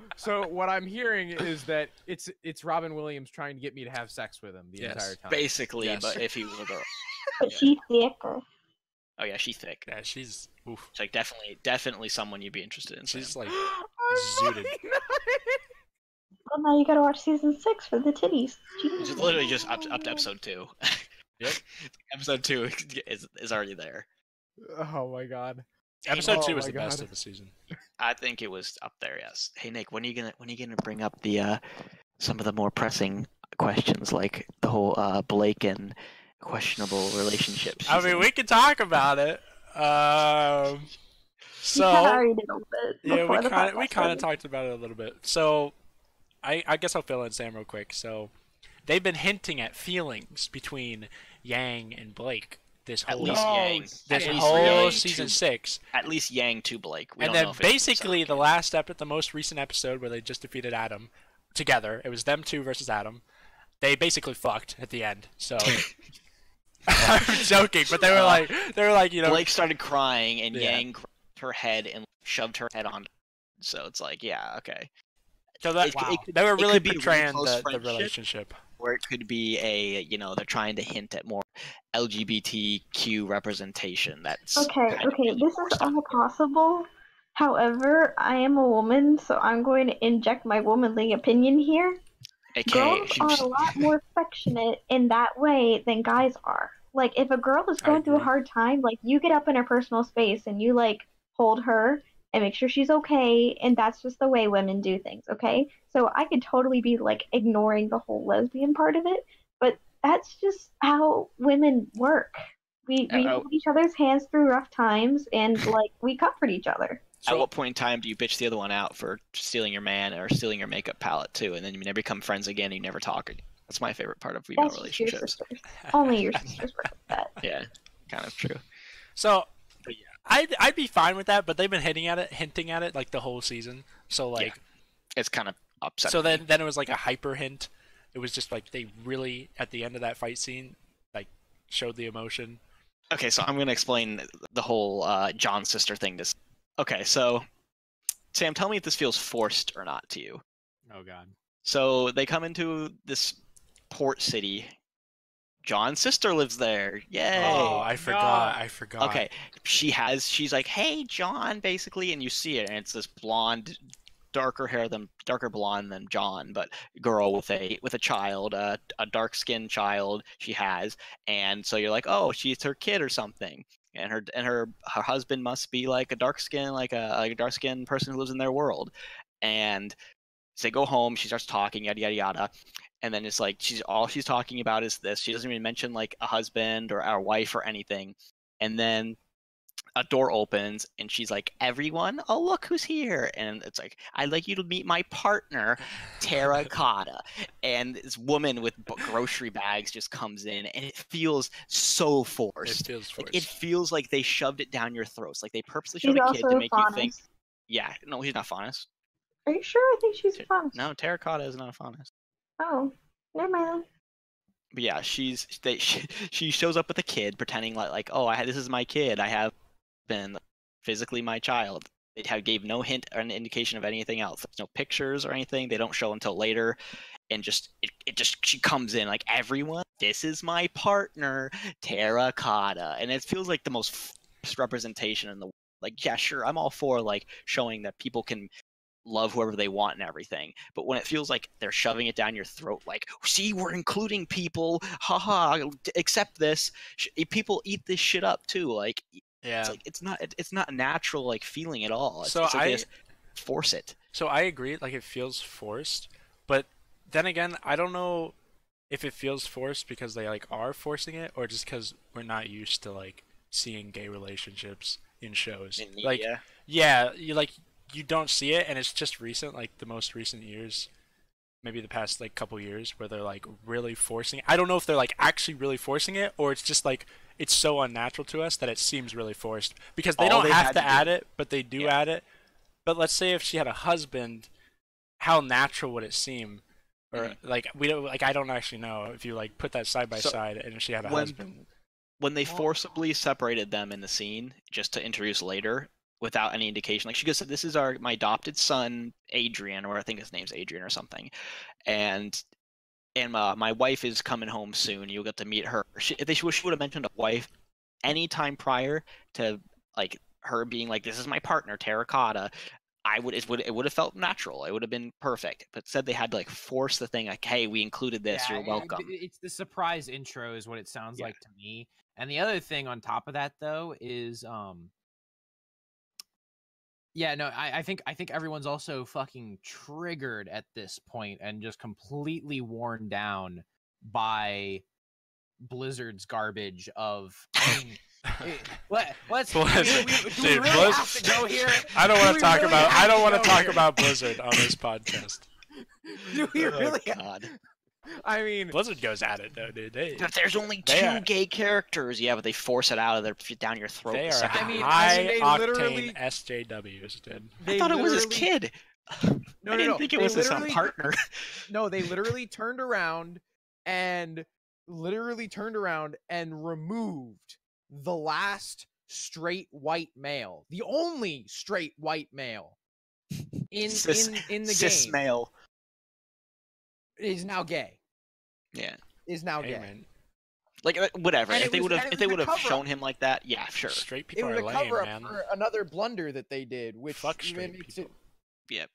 what I'm hearing is that it's Robin Williams trying to get me to have sex with him the Yes. entire time. Basically, Yes. but if he was a girl. But she's thicker. Oh yeah, she's thick. Yeah, she's oof. It's like definitely someone you'd be interested in. She's Sam. like I'm zooted. fucking not- Well, now you gotta watch season 6 for the titties. It's just literally just up to episode 2. Yep. Episode 2 is already there. Oh my god. Episode Oh 2 was my the best God. of the season. I think it was up there. Yes. Hey Nick, when are you gonna bring up the some of the more pressing questions like the whole Blake and questionable relationships? I mean, we can talk about it. You kinda So already did a little bit yeah, before the we kind podcast of started. talked about it a little bit. So I guess I'll fill in Sam real quick. So they've been hinting at feelings between Yang and Blake this At whole least Yang. this At least whole Yang season to- 6. At least Yang to Blake. We And don't then know if it's basically the 100%. last the most recent episode where they just defeated Adam together. It was them 2 versus Adam. They basically fucked at the end. So I'm joking, but they were like, you know, Blake started crying and Yeah. Yang grabbed her head and shoved her head on. So it's like, yeah, okay. so that, they were it really could be a really portraying close the friendship. relationship. Or it could be they're trying to hint at more LGBTQ representation. That's Okay, kind of okay, really this more is stuff. all possible. However, I am a woman, so I'm going to inject my womanly opinion here. AKA, Girls are a lot more affectionate in that way than guys are. Like, if a girl is I going through a agree. hard time, like, you get up in her personal space and you, like, hold her and make sure she's okay, and that's just the way women do things, okay? So I could totally be, like, ignoring the whole lesbian part of it, but that's just how women work. We hold each other's hands through rough times, and, like, we comfort each other. At what point in time do you bitch the other one out for stealing your man or stealing your makeup palette too, and then you never become friends again and you never talk again? That's my favorite part of female That's just your relationships. sisters. Only your sisters work with that. Yeah, kind of true. So I'd be fine with that, but they've been hinting at it like the whole season. So like It's kind of upsetting. so then it was like a hyper hint. It was just like they really at the end of that fight scene like showed the emotion. Okay, so I'm gonna explain the whole John sister thing. Okay, so Sam, tell me if this feels forced or not to you. Oh god. So they come into this port city. John's sister lives there. Yay! Oh, I forgot. I forgot. Okay, she's like, "Hey, John," basically, and you see it, and it's this blonde, darker blonde than John, but girl with a child, a dark skinned child she has, and so you're like, "Oh, she's her kid or something." And her husband must be like a dark skin, like a dark skinned person who lives in their world, and so they go home. She starts talking, yada yada yada, and then it's like she's talking about is this. She doesn't even mention like a husband or our wife or anything, and then a door opens and she's like, "Everyone, oh look who's here!" And it's like, "I'd like you to meet my partner, Terracotta." And this woman with grocery bags just comes in, and it feels so forced. It feels Like, forced. it feels like they shoved it down your throats. Like they purposely He's showed a kid also to make you Faunus. think. Yeah, no, he's not Faunus. Are you sure? I think she's a faunus. No, terracotta is not a faunus. Oh, never mind. But yeah, she shows up with a kid, pretending like oh, this is my kid. I have been physically my child. Gave no hint or an indication of anything else. There's no pictures or anything. They don't show until later, and she comes in like, everyone, this is my partner, terracotta, and it feels like the most representation in the world. Like, yeah, sure, I'm all for like showing that people can love whoever they want and everything, but when it feels like they're shoving it down your throat, like, see, we're including people, haha, accept this, people eat this shit up too, like, Yeah. it's like it's not a natural like feeling at all. So it's like they just force it. So I agree, like it feels forced, but then again, I don't know if it feels forced because they like are forcing it, or just because we're not used to like seeing gay relationships in shows. In media. Like, yeah, you don't see it, and it's just recent, like the most recent years, maybe the past like couple years, where they're like really forcing it. I don't know if they're like actually really forcing it, or it's just like it's so unnatural to us that it seems really forced, because they don't have to add it, but they do add it. But let's say if she had a husband, how natural would it seem? Or like we don't, like, I don't actually know if you like put that side by side, and if she had a husband. When they forcibly separated them in the scene just to introduce later without any indication, like she just said, this is my adopted son Adrian, or I think his name's Adrian or something, and my wife is coming home soon. You'll get to meet her. She would have mentioned a wife any time prior to like her being like, this is my partner, terracotta. It would have felt natural. It would have been perfect. But said they had to like force the thing, like, hey, we included this. You're welcome. It's the surprise intro is what it sounds like to me. And the other thing on top of that though is I think everyone's also fucking triggered at this point and just completely worn down by Blizzard's garbage of. I mean, let's. Do we really have to go here? I don't want to talk about. I don't want to talk about Blizzard on this podcast. Do we really? God. I mean, Blizzard goes at it though, dude. There's only two gay characters. Yeah, but they force it out of their down your throat. They are high octane SJWs, dude. I thought it was his kid. No, I didn't think it was his partner. No, they literally turned around and removed the last straight white male, the only straight white male in the game. Cis male. Is now gay. Yeah. Is now gay. Man. Like whatever. And if they would have shown him like that, yeah, sure. Straight people it was are a lame, cover man. up for another blunder that they did, which Fuck straight people. Yeah.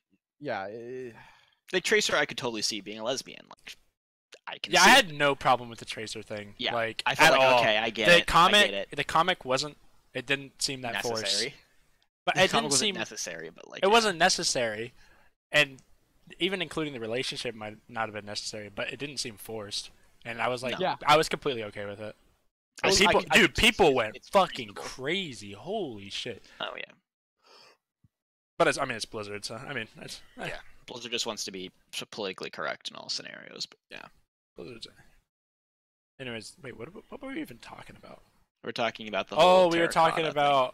Like Tracer, I could totally see being a lesbian. Like, I had no problem with the Tracer thing. Yeah, like I felt at like all. okay, I get it. The comic wasn't. It didn't seem that necessary. forced. But it didn't seem necessary. But like it wasn't necessary, and even including the relationship might not have been necessary. But it didn't seem forced, and I was like, I was completely okay with it. People went fucking crazy. Holy shit. Oh yeah. But it's Blizzard, so I mean, it's yeah. Blizzard just wants to be politically correct in all scenarios, but yeah. Blizzard's. Anyways, wait, what were we even talking about? We're talking about the whole we were talking thing. about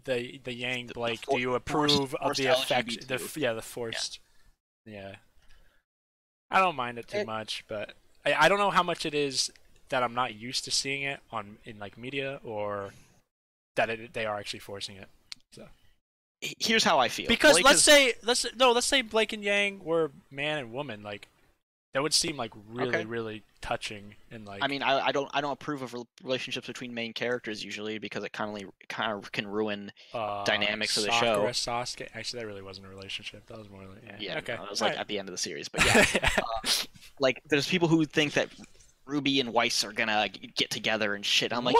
the Yang Blake. Do you approve of the effect? The forced. Yeah. I don't mind it too much, but I don't know how much it is that I'm not used to seeing it in like media, or that they are actually forcing it. So. Here's how I feel. Because let's say Blake and Yang were man and woman, like that would seem like really touching, and like. I mean, I don't approve of relationships between main characters usually, because it kind of can ruin dynamics of the show. Sasuke. Actually, that really wasn't a relationship. That was more like okay. No, it was like at the end of the series, but yeah. Like there's people who think that Ruby and Weiss are gonna get together and shit. I'm like,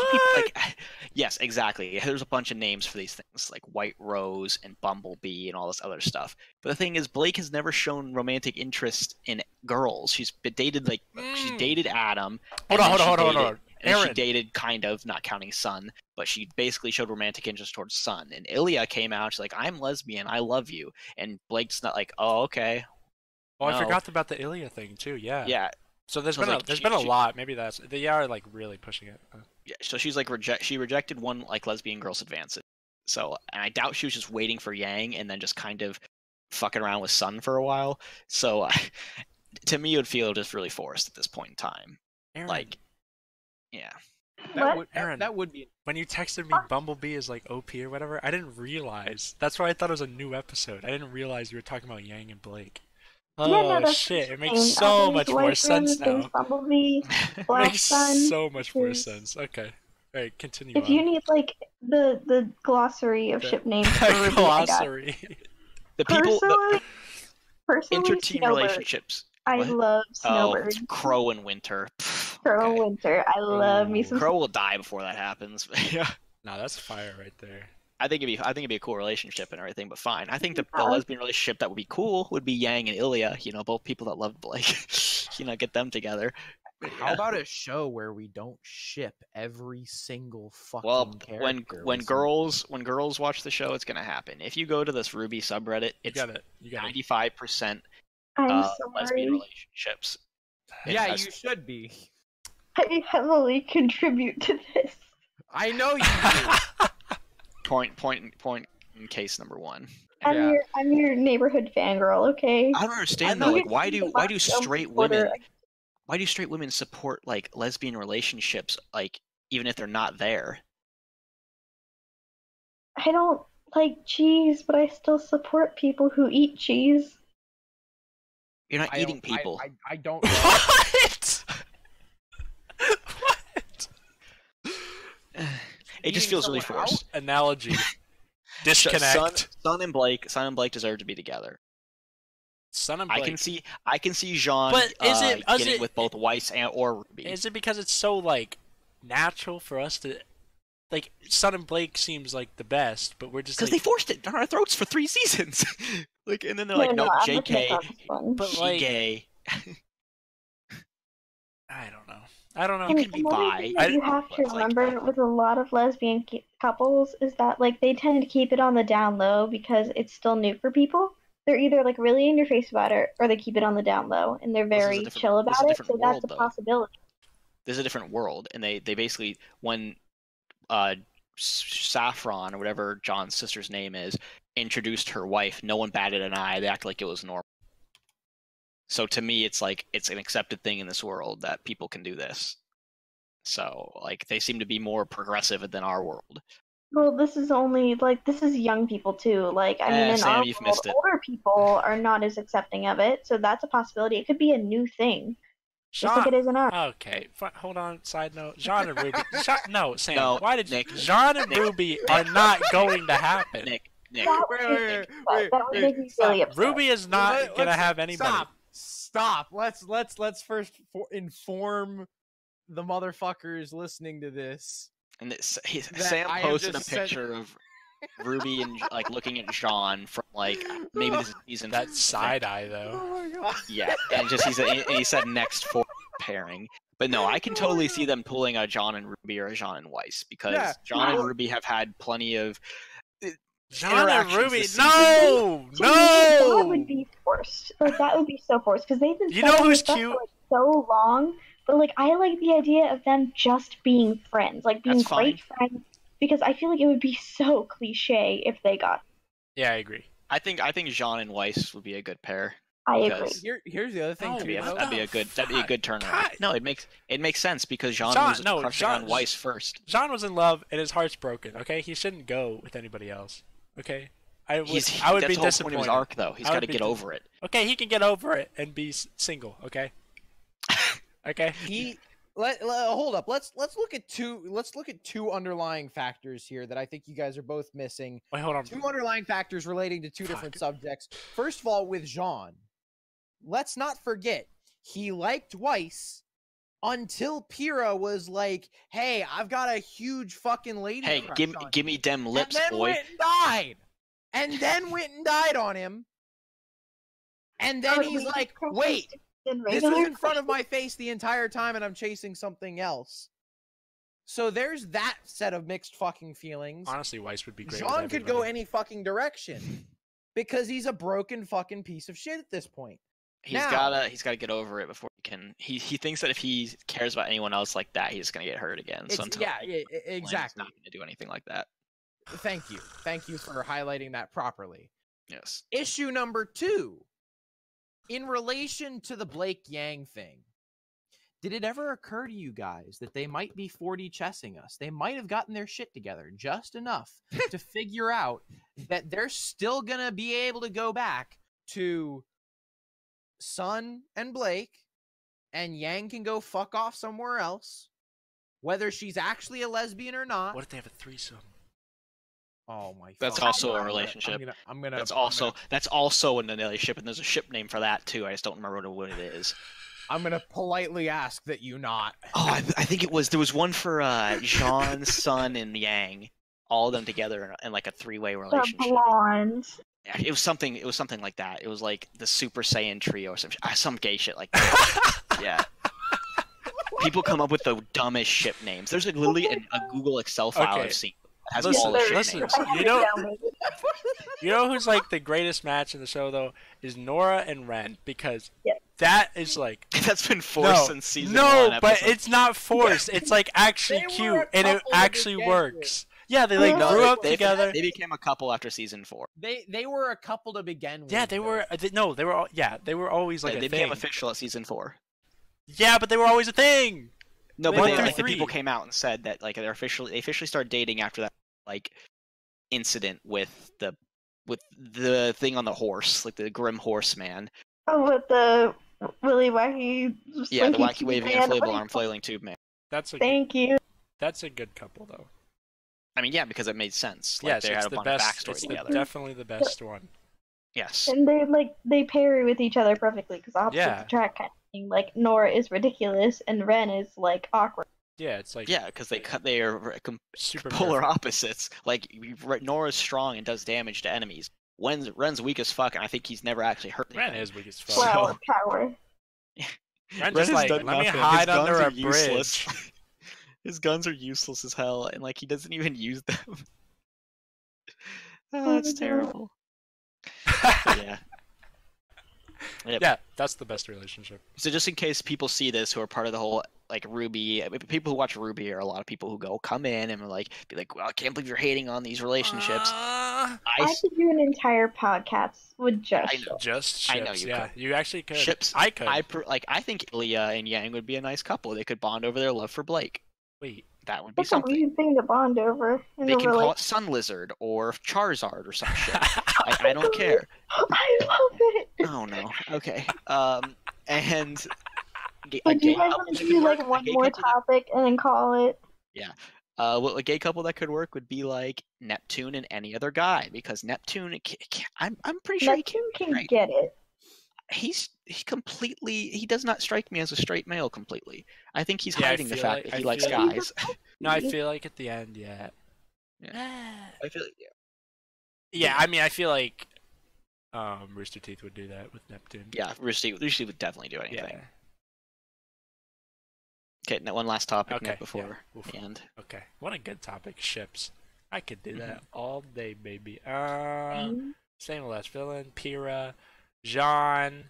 yes, exactly. There's a bunch of names for these things, like White Rose and Bumblebee and all this other stuff. But the thing is, Blake has never shown romantic interest in girls. She's dated she dated Adam. Hold on. And she dated kind of, not counting Sun, but she basically showed romantic interest towards Sun. And Ilya came out, she's like, I'm lesbian, I love you. And Blake's not like, oh, okay. Oh, no. I forgot about the Ilya thing too. Yeah. Yeah. So there's been a lot. Maybe they are like really pushing it. Yeah. So she's like she rejected one like lesbian girl's advances. So, and I doubt she was just waiting for Yang and then just kind of fucking around with Sun for a while. So to me, it would feel just really forced at this point in time. Aaron, Like, yeah. Aaron, that would be. when you texted me Bumblebee is like OP or whatever, I didn't realize. That's why I thought it was a new episode. I didn't realize you were talking about Yang and Blake. Yeah, no, Oh that's shit! the It makes thing. so There's much White more Room, sense there's now. Bumblebee, It Black makes Sun. so much more there's- sense. Okay, all right, continue. If you need like the glossary of ship names for RWBY, I got. glossary. The people, the Personally, inter-team Snowbird. relationships. I What? love Oh, Snowbird. it's Crow and Winter. Pff, Crow okay. Winter. I love me Ooh. some. Crow will die before that happens. Yeah. Nah, that's fire right there. I think it'd be a cool relationship and everything, but fine. I think the Yeah. lesbian relationship that would be cool would be Yang and Ilya. You know, both people that loved Blake. You know, get them together. But How yeah. about a show where we don't ship every single fucking Well, character? when girls watch the show, it's gonna happen. If you go to this RWBY subreddit, You it's got it. You got it. 95% I'm lesbian sorry. relationships. Yeah, That's- you should be. I heavily contribute to this. I know you do. Point in case number one. Yeah. I'm your neighborhood fangirl, okay? I don't understand I though. know Like, why do straight supporter. women support like lesbian relationships, like even if they're not there? I don't like cheese, but I still support people who eat cheese. You're not I eating don't- people. I don't know. What? What? It just Eating feels really someone forced. Analogy. Disconnect. Sun and Blake deserve to be together. Son and Blake. I can see Jean But is it- is getting it- with both Weiss or RWBY. Is it because it's so like natural for us to like Son and Blake seems like the best, but we're just Because like they forced it down our throats for 3 seasons. Like, and then they're like, no, nope, I'm looking JK, at this one. But, she like- gay. I don't know. I don't know. And can be another bi. thing that you have to It's like- remember with a lot of lesbian couples is that like they tend to keep it on the down low because it's still new for people. They're either like really in your face about it or they keep it on the down low and they're This is a very different- chill this is a about it. different So that's world, a though. possibility. There's a different world, and they basically, when Saffron or whatever John's sister's name is introduced her wife, no one batted an eye. They acted like it was normal. So to me, it's like it's an accepted thing in this world that people can do this. So like they seem to be more progressive than our world. Well, this is only like this is young people too. Like I mean, in Sam, our you've world, missed it. older people are not as accepting of it. So that's a possibility. It could be a new thing, just like it is in our. Okay, hold on. Side note: Jean and Ruby. No, Sam. No, why did Nick. Jean and Ruby are not going to happen? Nick, That would make me upset. That would make me really upset. Ruby is not Let's- gonna have anybody. Stop. Let's first inform the motherfuckers listening to this. And That Sam I have posted a just said- picture of Ruby and like looking at Jean from like maybe this is season. That side eye though. Oh my god. Yeah, and just he said next for pairing. But no, I can totally see them pulling a John and Ruby or a John and Weiss because Yeah. John and Ruby have had plenty of Jean and interactions Ruby. this season. No, To me, that would no. be forced. Like that would be so forced because they've been. You know stuck on who's this stuff cute? For, like, so long, but like I like the idea of them just being friends, like being That's fine. great friends. Because I feel like it would be so cliche if they got. Yeah, I agree. I think Jean and Weiss would be a good pair. I agree. Because- Here's the other thing No, too. what though. the That'd be a good turnaround. God. No, it makes sense because Jean Jean- was no, crushing Jean- on Weiss first. Jean was in love and his heart's broken. Okay, he shouldn't go with anybody else. Okay, I would be That's the whole point of disappointed. his arc, though. He's I got would to be get dis- over it. Okay, he can get over it and be single. Okay. Okay. Hold up. Let's look at two underlying factors here that I think you guys are both missing. Wait, hold on. Two underlying factors relating to two different subjects. First of all, with Jean, let's not forget he liked Weiss until Pyrrha was like, "Hey, I've got a huge fucking lady Hey, crush give on me them lips, and then boy. went and died. And then went and died on him. And then Oh, he's we like, crossed wait, in this regular is in front of my face the entire time and I'm chasing something else. So there's that set of mixed fucking feelings. Honestly, Weiss would be great. with Jean could go everybody. any fucking direction. Because he's a broken fucking piece of shit at this point. He's Now- gotta get over it before he can. He thinks that if he cares about anyone else like that, he's gonna get hurt again. So It's, until yeah, he lands, exactly. not gonna do anything like that. Thank you for highlighting that properly. Yes. Issue number 2. In relation to the Blake Yang thing, did it ever occur to you guys that they might be 4D chessing us? They might have gotten their shit together just enough to figure out that they're still going to be able to go back to Sun and Blake, and Yang can go fuck off somewhere else, whether she's actually a lesbian or not. What if they have a threesome? Oh my! That's fucking also God. a relationship. I'm gonna. That's also an another ship, and there's a ship name for that too. I just don't remember what it is. I'm gonna politely ask that you not. Oh, I think there was one for Jean, Sun, and Yang, all of them together in like a 3-way The relationship. blondes. Yeah, it was something like that. It was like the Super Saiyan trio or some gay shit like that. Yeah. People come up with the dumbest ship names. There's like literally a Google Excel file Okay. I've seen. Has Listen, all the ship listen. names. You know who's like the greatest match in the show though is Nora and Ren, because Yeah. that is like That's been forced no, since season no, 1. but episode. it's not forced. It's like actually They were cute a and it couple to actually begin works. Yeah, they like No, grew up they together. They became a couple after season 4. They were a couple to begin with. Yeah, they were. No, they were. They were always like they a became thing. official at season 4. Yeah, but they were always a thing. No, They but went they, through like, the 3. people came out and said that like they officially started dating after that like incident with the thing on the horse, like the Grim Horseman. Oh, with the Willy Wacky. Yeah, the Slinky wacky waving Man. inflatable arm flailing tube man. That's a Thank you. that's a good couple though. I mean, yeah, because it made sense. Like, Yes, they it's had a the bunch best. of backstory It's together. definitely the best one. Yes. And they pair with each other perfectly because opposites Yeah. attract kind of thing. Like Nora is ridiculous and Ren is like awkward. Yeah, it's like Yeah, because they are super polar perfect. opposites. Like Nora's strong and does damage to enemies. Ren's weak as fuck, and I think he's never actually hurt Ren anything. is weak as fuck. Flower power. Ren just like, let me hide under a bridge. His guns are useless as hell, and like he doesn't even use them. Oh, it's terrible. Yeah. Yep. Yeah, that's the best relationship. So just in case people see this who are part of the whole like RWBY, people who watch RWBY are a lot of people who go come in and be like, well, I can't believe you're hating on these relationships. I could do an entire podcast with just I know. Just ships. I know you yeah, could. you actually could. Ships. I could. I think Ilya and Yang would be a nice couple. They could bond over their love for Blake. Wait. That would be That's a something. weird thing to bond over. In They a can call relation- it Sun Lizard or Charizard or some shit. I don't care. I love it. Oh no. Okay. And a Would gay you guys couple want that to could do work- like a one gay more couple that- topic and then call it? Well, a gay couple that could work would be like Neptune and any other guy, because Neptune, I'm pretty sure Neptune he can right. get it. he does not strike me as a straight male completely. I think he's Yeah, I hiding the feel fact like- that I he likes feel like- guys. No, I feel like at the end, yeah. I feel like, Yeah, I mean, I feel like Rooster Teeth would do that with Neptune. yeah, Rooster would definitely do anything. Yeah. Okay, now one last topic, Okay, Nick, before yeah. Oof. the end. Okay. What a good topic, ships. I could do that Mm-hmm. all day, baby. Same last villain, Pyrrha, Jean.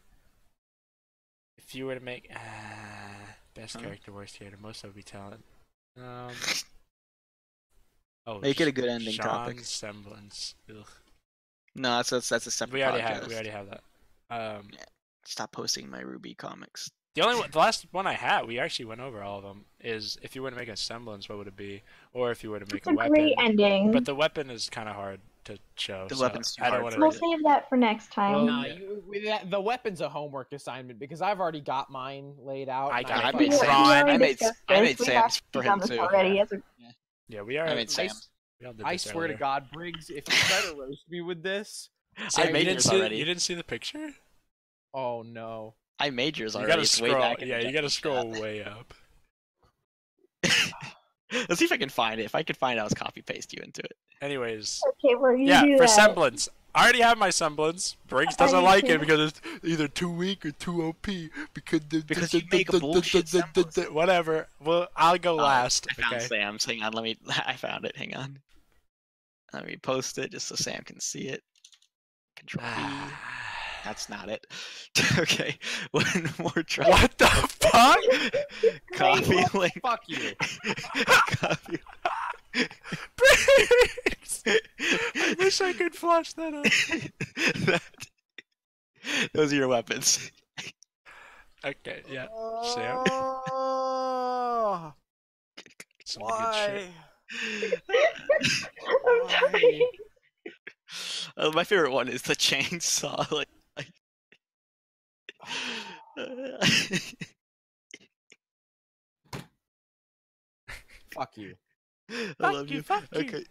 If you were to make best character, worst character, most of be talent. Make it a good ending Jean topic. Semblance. Ugh. No, that's a separate We already podcast. have that. Stop posting my RWBY comics. The last one I had, we actually went over all of them. Is if you were to make a semblance, what would it be? Or if you were to make It's a a weapon. great ending. But the weapon is kind of hard to show. The so weapon's too I don't hard want We'll to. save that for next time. Well, Nah, the weapon's a homework assignment because I've already got mine laid out. I and got I it. made We Sam. already I made discussed I this. made We've Sam's actually for done him this too. already as a- Yeah, we are. I made Sam. We all did I this swear earlier. to God, Briggs, if you try to roast me with this, Sam, I made you didn't yours see, already. You didn't see the picture? oh no. I made yours You already. gotta It's way scroll. back in Yeah, the you gotta Jeopardy scroll chat. way up. Let's see if I can find it. If I can find it, I'll just copy paste you into it. Anyways, Okay, well you yeah, do for that. semblance. I already have my semblance. Briggs I doesn't do like too. it because it's either too weak or too OP. Because you make a bullshit semblance. Whatever. Well, I'll go last. I found Okay. Sam's. Hang on, I found it. Hang on. Let me post it just so Sam can see it. Control V. That's not it. Okay, one more try. What the fuck? Copy link. Fuck you. Copy. Briggs! I wish I could flash that up. Those are your weapons. Okay, yeah. Sam. Oh, Some good shit. I'm sorry. My favorite one is the chainsaw. Fuck you. I Fuck love you, you. fuck you. Okay.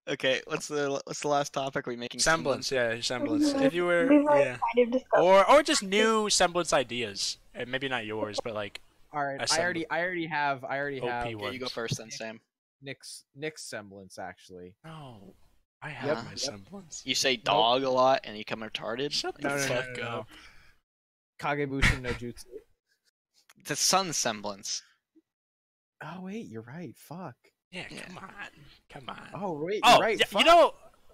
Okay. What's the last topic? Are we making Semblance, yeah, semblance. Mhm. If you were, We've already yeah, kind of discussed. or just new semblance ideas, and maybe not yours, but like All right, a I already have OP Okay, you go ones. first then, Sam. Nick's semblance actually. No, I have Yep, my yep. semblance. You say dog a lot and you come retarded. Shut Like, the No, fuck no. up. Kagebushin no Jutsu. The sun semblance. Oh wait, you're right. Fuck. Yeah, Yeah. come on. Oh wait, Oh, you're right. yeah, Fuck. you know,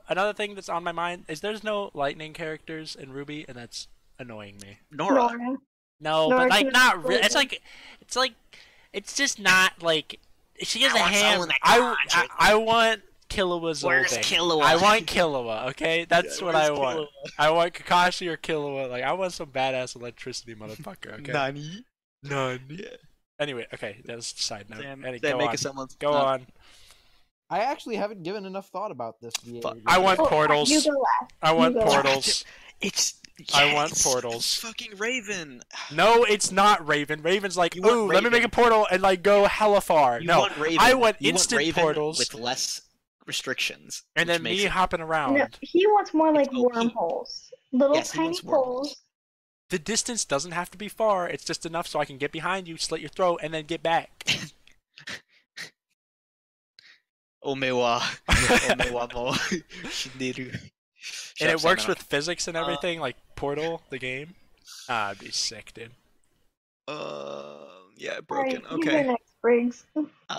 another thing that's on my mind is there's no lightning characters in RWBY, and that's annoying me. Nora. Nora. No, Nora but like can not really. lightning. It's like, it's just not like. She has I a want ham. someone that I want Killua's Where's old thing. Killua? I want Killua. Okay, that's Yeah, what I where's want. Killua? I want Kakashi or Killua. Like I want some badass electricity motherfucker. Okay. Nani? None. Yeah. Anyway, okay, that's a side note. Sam, Go make on. a semblance. Go on. I actually haven't given enough thought about this. Fuck. I want Oh, portals. You go last. I want You go last. portals. It's. I want it's portals. Fucking Raven. No, it's not Raven. Raven's like, You want ooh, let me Raven. make a portal and like go hella far. You No, want Raven. I want You instant Raven portals with less restrictions. and which then makes me it- hopping around. No, he wants more like It's OP. wormholes. Little Yes, he tiny wants wormholes. holes. The distance doesn't have to be far. It's just enough so I can get behind you, slit your throat, and then get back. Omewa. Omewa mo. Shinderu. And it Shut up, works Sam, with physics and everything, like Portal, the game. Ah, I'd be sick, dude. Yeah, Alright, broken. you go Okay. next, Briggs.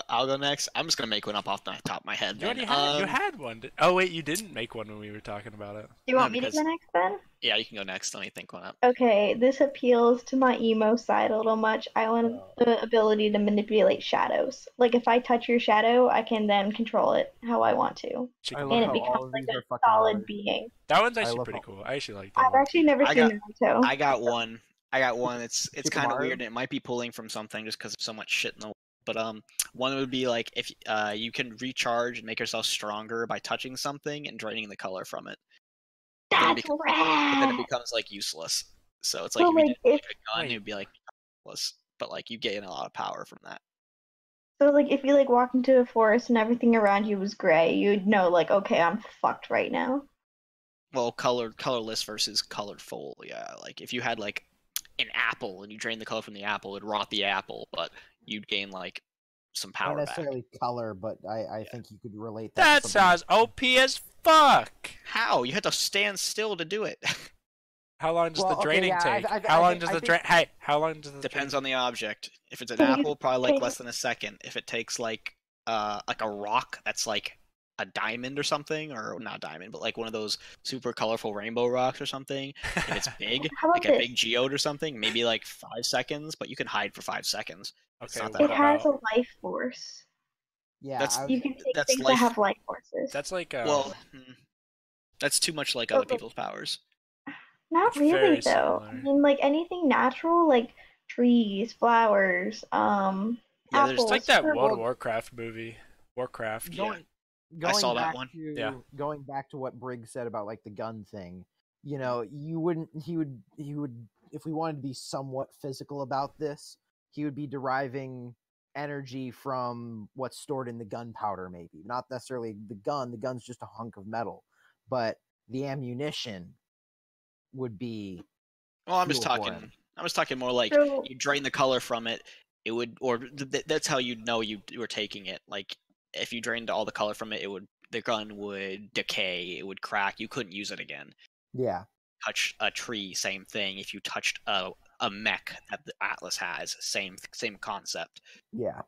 I'll go next. I'm just gonna make one up off the top of my head. You already then. had, you had one. Oh wait, you didn't make one when we were talking about it. Do you No, want me to because- go next then? Yeah, you can go next. Let me think one up. Okay, this appeals to my emo side a little much. I want the ability to manipulate shadows. Like if I touch your shadow, I can then control it how I want to. Chicken I love And it how Ball. all becomes of like these a are fucking solid hard. being. That one's I actually love pretty how- cool. I actually like that I've one. actually never I seen Naruto. I got one. It's kind of Shikamaru? weird. And it might be pulling from something just because of so much shit in the world. But one would be like if you can recharge and make yourself stronger by touching something and draining the color from it. But then it That's becomes, but then it rad! becomes like useless. So it's like So if you like did if like a gun, Wait. it would be like useless. But like you gain a lot of power from that. if you like walk into a forest and everything around you was gray, you'd know like okay, I'm fucked right now. Well, colorless versus colorful. Yeah, like if you had like an apple and you drain the color from the apple, it'd rot the apple, but you'd gain like some Not power back. necessarily color, but I Yeah. think you could relate That to something. sounds OP as fuck. How? You had to stand still to do it. How long does Well, the okay, draining yeah, take? I How long think- does I the think- drain? Hey, how long does the Depends drain- on the object. If it's an Can you- apple, probably like can- less than a second. If it takes like a rock that's like a diamond or something, or not a diamond, but like one of those super colorful rainbow rocks or something. If it's big, How about like a this? big geode or something, maybe like 5 seconds, but you can hide for 5 seconds. It's Okay, not what that It has about? a life force. Yeah, That's- I was- You can take That's things life- that have life forces. That's like Well, that's too much like other people's powers. Not it's really very though. similar. I mean, like anything natural, like trees, flowers, Yeah, there's apples. It's like that fruit. World of Warcraft movie. Warcraft. Yeah. going saw that back one. To, Yeah. Going back to what Briggs said about like the gun thing, you know, he would if we wanted to be somewhat physical about this, he would be deriving energy from what's stored in the gunpowder, maybe not necessarily the gun. The gun's just a hunk of metal, but the ammunition would be. Well, I'm just fuel for talking. him. I'm just talking more like So- you drain the color from it. It would, or that's how you'd know you were taking it. Like if you drained all the color from it, the gun would decay. It would crack. You couldn't use it again. Yeah, Touch a tree, same thing. If you touched a mech that the Atlas has, same concept. yeah.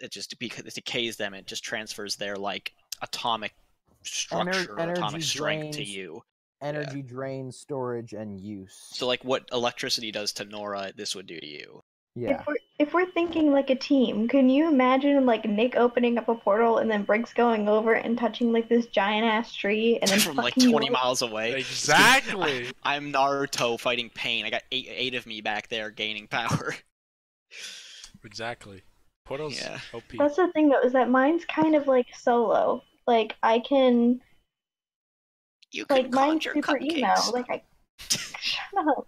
It just because it decays them. It just transfers their like atomic structure, energy atomic strength to drains- you. Energy drain, storage, and use. So like what electricity does to Nora, this would do to you. yeah, if we're thinking like a team, can you imagine like Nick opening up a portal and then Briggs going over and touching like this giant ass tree and then From like fucking 20 you? miles away. Exactly. I'm Naruto fighting pain. I got eight of me back there gaining power. Exactly. Portal's Yeah. OP. That's the thing though, is that mine's kind of like solo. Like I can, You like can mine's conjure super emo. cupcakes. Like I shut up.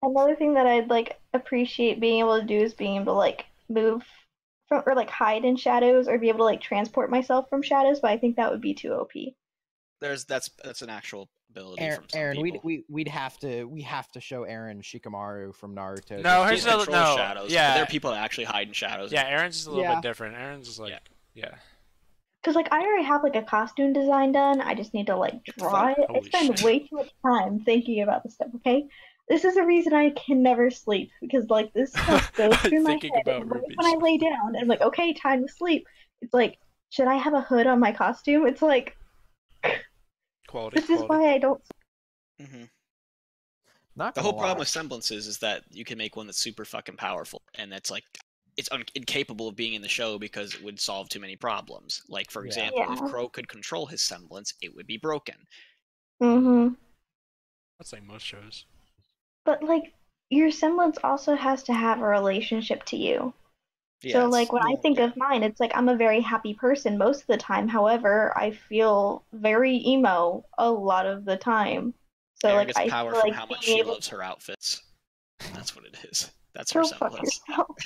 Another thing that I'd like appreciate being able to do is being able to like move from or like hide in shadows or be able to like transport myself from shadows, but I think that would be too OP. That's an actual ability from some Aaron, people. we have to show Aaron Shikamaru from Naruto. No, He here's can the control no. shadows. But Yeah, there are people that actually hide in shadows. yeah. Aaron's is a little Yeah. bit different. Aaron's is like, yeah. Because like I already have like a costume design done. I just need to like draw it. I Holy spend shit. way too much time thinking about this stuff. Okay, this is the reason I can never sleep because like this stuff goes through my Thinking head about and right rubies. when I lay down, I'm like, okay, time to sleep. It's like, should I have a hood on my costume? It's like Quality. this is why I don't. hmm Not The gonna whole problem lie. with semblances is that you can make one that's super fucking powerful, and that's like it's incapable of being in the show because it would solve too many problems. Like for Yeah. example, if Yeah. Crow could control his semblance, it would be broken. Mm-hmm. That's like most shows. But like your semblance also has to have a relationship to you. So Yes. like when I think of mine, it's like I'm a very happy person most of the time. However, I feel very emo a lot of the time. So Aaron like gets I power feel from like how much being she able loves her outfits. That's what it is. That's to her go fuck semblance. yourself.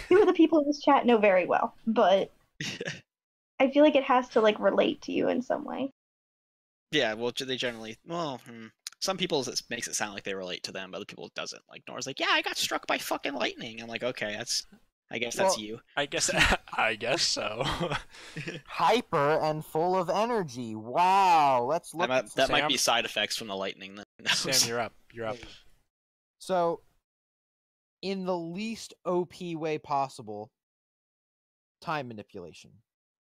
Two of the people in this chat know very well, but I feel like it has to like relate to you in some way. Yeah, well, they generally. Some people it makes it sound like they relate to them, but other people it doesn't. Like Nora's like, yeah, I got struck by fucking lightning. I'm like, okay, I guess that's Well, you. I guess. I guess so. Hyper and full of energy. Wow. Let's look at That might be Sam? side effects from the lightning. Then. Sam, you're up. You're up. So, in the least OP way possible, time manipulation.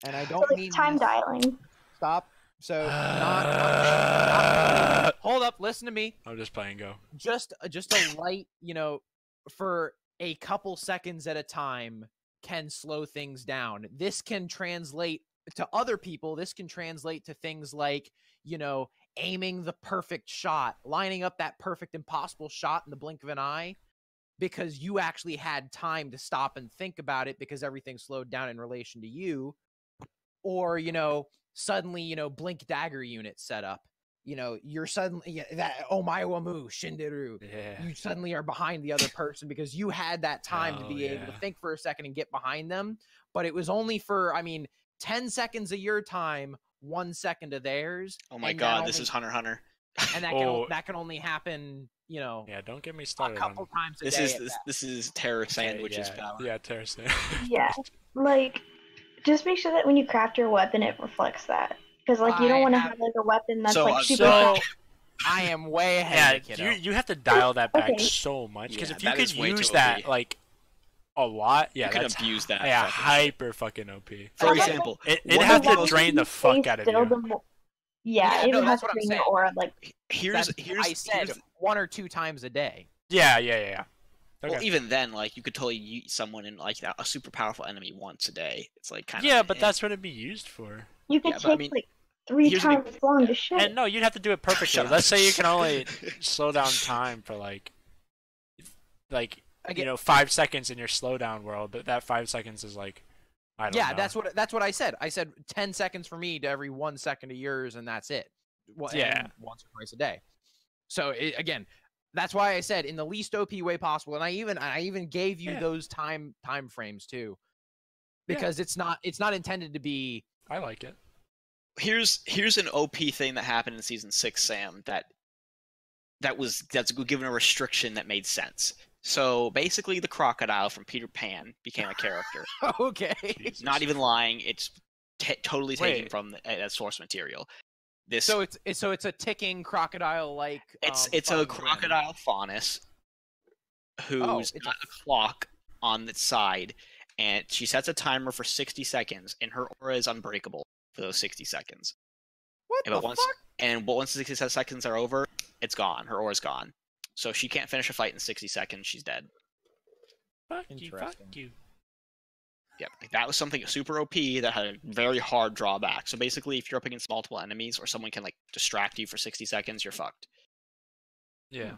And I So don't like mean time this- dialing. Stop. So hold up, listen to me. I'm just playing Go. Just a light, for a couple seconds at a time can slow things down. This can translate to other people. This can translate to things like, aiming the perfect shot, lining up that perfect impossible shot in the blink of an eye because you actually had time to stop and think about it because everything slowed down in relation to you. Or, suddenly, blink dagger unit set up. You're suddenly that Omaewamu Shinderu. Yeah. You suddenly are behind the other person because you had that time to Hell be able to yeah. think for a second and get behind them. But it was only for, 10 seconds of your time, 1 second of theirs. Oh my and god, that this is Hunter x Hunter. And that can only happen, Yeah, don't get me a started couple on. times a This day. is this is Terror Sandwich's yeah, power. Yeah, Terror Sandwich. Yeah. Like just make sure that when you craft your weapon it reflects that. Because like you don't want to have like a weapon that's So, like super so- fast. I am way ahead. Yeah, of kiddo. you have to dial that back Okay. so much because Yeah, if you that could is way use too that OP. like a lot, yeah, You could that's abuse that. yeah, fucking shit. hyper fucking OP. For Like, example, It'd one have of to the most- drain the fuck out of Still you. the mo- yeah, Yeah, it no, would that's have what to I'm drain your saying. aura like here's I said here's 1 or 2 times a day. Yeah. Okay. well, even then, like you could totally use someone in like a super powerful enemy once a day. It's like kind of Yeah, but that's what it'd be used for. you could Yeah, but I take mean, like 3 here's an times as long to shit. And no, you'd have to do it perfectly. Shut up. Let's say you can only slow down time for like Again, 5 seconds in your slowdown world, but that 5 seconds is like I don't know. yeah, that's what I said. I said 10 seconds for me to every 1 second of yours, and that's it. Well, Yeah. and once or twice a day. So again, that's why I said in the least OP way possible, and I even gave you Yeah. those time frames too, because it's not intended to be. I like it. here's an OP thing that happened in season 6, Sam, that's given a restriction that made sense. So basically, the crocodile from Peter Pan became a character. Okay. Jesus. Not even lying; it's totally taken Wait. from that source material. So it's a ticking crocodile like. It's a crocodile faunus who's it's got a clock on its side, and she sets a timer for 60 seconds, and her aura is unbreakable for those 60 seconds. What But the once fuck? once the 60 seconds are over, it's gone. Her aura's gone. So if she can't finish a fight in 60 seconds, she's dead. Fuck you, fuck Interesting. you. Yeah, like that was something super OP that had a very hard drawback. So basically, if you're up against multiple enemies or someone can like distract you for 60 seconds, you're fucked. Yeah.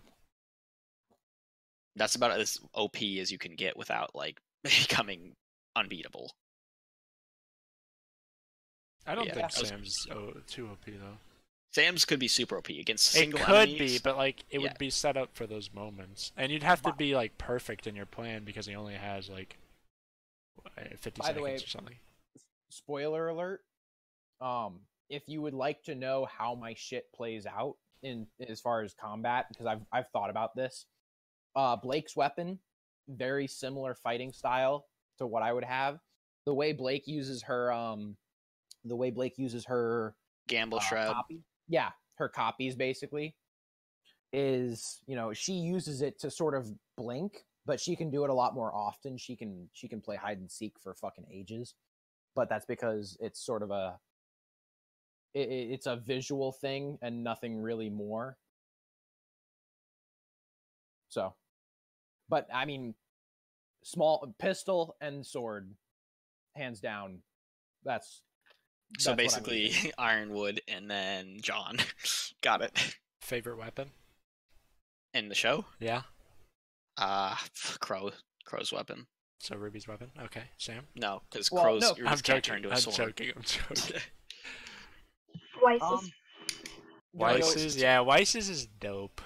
That's about as OP as you can get without like becoming unbeatable. I don't Yeah, think that was- Sam's too OP though. Sam's could be super OP against It single could enemies. be, but like it Yeah. would be set up for those moments, and you'd have to be like perfect in your plan because he only has like 50 By the seconds way, or something. Spoiler alert. If you would like to know how my shit plays out in as far as combat, because I've thought about this. Blake's weapon, very similar fighting style to what I would have. The way Blake uses her Gamble Shroud. copy, yeah, her copies basically is, she uses it to sort of blink, but she can do it a lot more often. She can play hide and seek for fucking ages, but that's because it's sort of it's a visual thing and nothing really more. So, but I mean, small pistol and sword, hands down. That's So what I'm basically, using. Ironwood and then John. Got it. Favorite weapon? In the show, Yeah. Crow's weapon. So Ruby's weapon. Okay, Sam. No, because Well, Crow's no, you I'm just can't joking. turn into a I'm sword. joking. I'm joking. Weiss's. Weiss's, yeah, Weiss's is dope.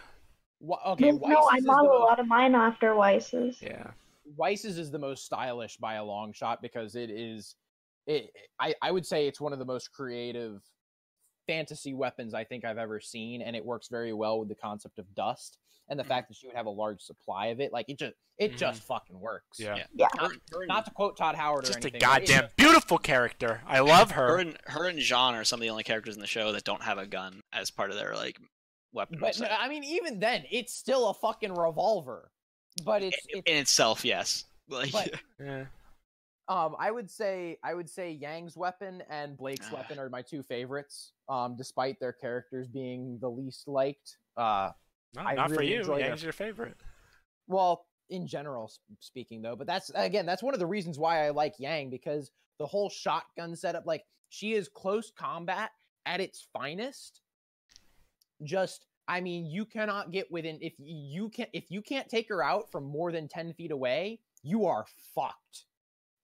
Okay, No, I model a lot of mine after Weiss's. Yeah. Weiss's is the most stylish by a long shot because it is. I would say it's one of the most creative fantasy weapons I think I've ever seen, and it works very well with the concept of dust and the fact that she would have a large supply of it. Like it just fucking works. Yeah. Yeah. Not to quote Todd Howard or Just a anything. but it goddamn just- beautiful character. I love her. Her and Jean are some of the only characters in the show that don't have a gun as part of their like weapon. But set. no, I mean, even then, it's still a fucking revolver. But it's in itself, yes. Like, But- Yeah. I would say Yang's weapon and Blake's weapon are my two favorites. Despite their characters being the least liked. No, I not for really you. enjoy Yang's your favorite. Well, in general speaking, though, but that's one of the reasons why I like Yang, because the whole shotgun setup, like she is close combat at its finest. I mean, you cannot get within if you can't take her out from more than 10 feet away, you are fucked.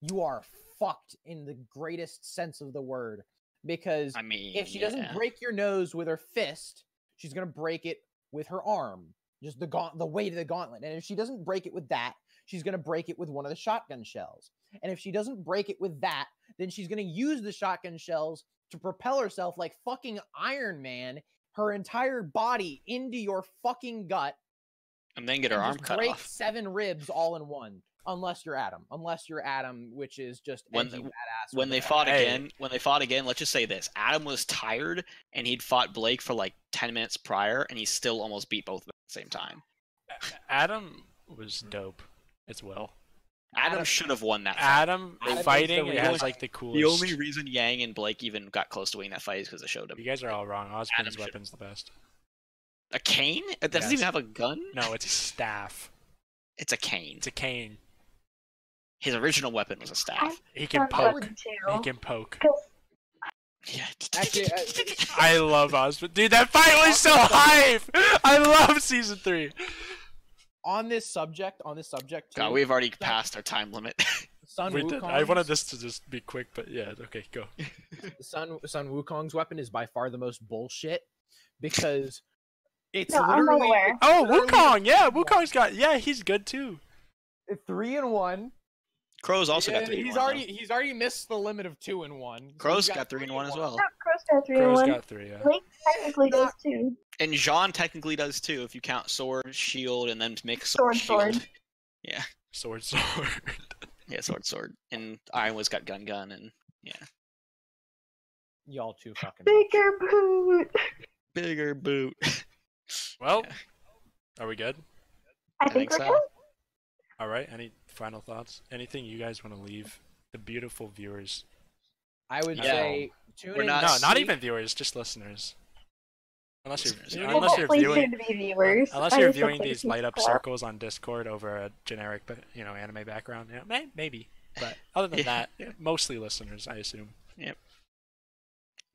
You are fucked in the greatest sense of the word, because I mean, if she doesn't break your nose with her fist, she's gonna break it with her arm. Just the weight of the gauntlet. And if she doesn't break it with that, she's going to break it with one of the shotgun shells. And if she doesn't break it with that, then she's going to use the shotgun shells to propel herself like fucking Iron Man, her entire body into your fucking gut. and then get her and arm just cut break off. 7 ribs all in one. Unless you're Adam. Which is just When edgy, badass. When with they a- fought Hey. again, let's just say this: Adam was tired, and he'd fought Blake for like 10 minutes prior, and he still almost beat both of them at the same time. Adam was dope as well. Adam should have won that fight. Adam Adam is fighting the has real- like the coolest. The only reason Yang and Blake even got close to winning that fight is because they showed him You guys are all wrong. Osmond's Adam should- weapon's the best. a cane. It doesn't Yes. even have a gun. No, it's a staff. It's a cane. It's a cane. His original weapon was a staff. He can That's poke. good He too. can poke. Yeah. Actually, I love Osmond. Dude, that fight was so hype! I love season 3. on this subject, too, God, we've already passed our time limit. Sun We did. I Wukong's- wanted this to just be quick, but yeah, okay, go. Sun Wukong's weapon is by far the most bullshit because it's No, I'm literally aware. Oh, literally Wukong! Yeah, Wukong's got. Yeah, he's good too. 3-1. Crow's also got And 3 he's already missed the limit of 2-1. Crow's got 3 and 1 as well. No, Crow's got 3 and Crow's 1. got 3. Yeah. Blake technically does too. And Jean technically does too, if you count sword, shield, and then mix Sword, shield. sword. Yeah, Sword. yeah, sword. And Ironwood's got gun, and yeah, Y'all too fucking. Bigger boot. bigger boot. Well, are we good? I think think we're so. good. All right. Any final thoughts? Anything you guys want to leave the beautiful viewers? I would Yeah. say tune We're in. not- No, next not week. even viewers, just listeners. Unless listeners. you're, Well, unless you're hopefully viewing, soon to be viewers. unless I you're just hope viewing they these keep light up up. circles on Discord over a generic, but anime background. Yeah, maybe. But other than that, mostly listeners, I assume. Yep.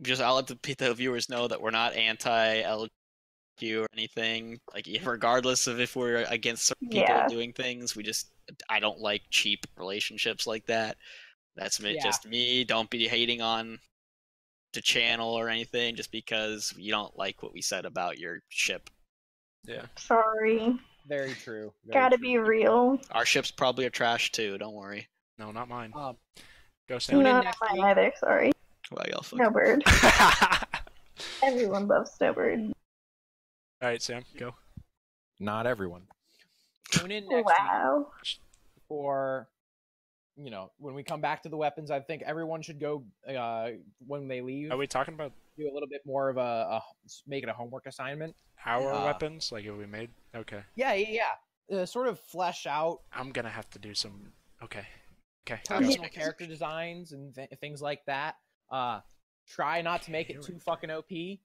Just I'll let the viewers know that we're not anti-LGBTQ or anything. Like, regardless of if we're against certain people Yeah. doing things, I don't like cheap relationships like that. That's Yeah. just me. Don't be hating on the channel or anything just because you don't like what we said about your ship. Yeah. Sorry. Very true. Very Gotta true. be real. Our ships probably are trash too. Don't worry. No, not mine. Um, Go Tune Sam. in No, not next mine week. either. Sorry. Well, y'all fuck. Snowbird. Everyone loves Snowbird. All right, Sam, go. Not everyone. Tune in next week Wow. for, when we come back to the weapons. I think everyone should go when they leave. Are we talking about Do a little bit more of make it a homework assignment. our Uh, weapons? Like, have we made? Okay. Yeah. Sort of flesh out I'm gonna have to do some. Okay. Okay. Yeah. personal character designs and things like that. Try not to make it too fucking OP,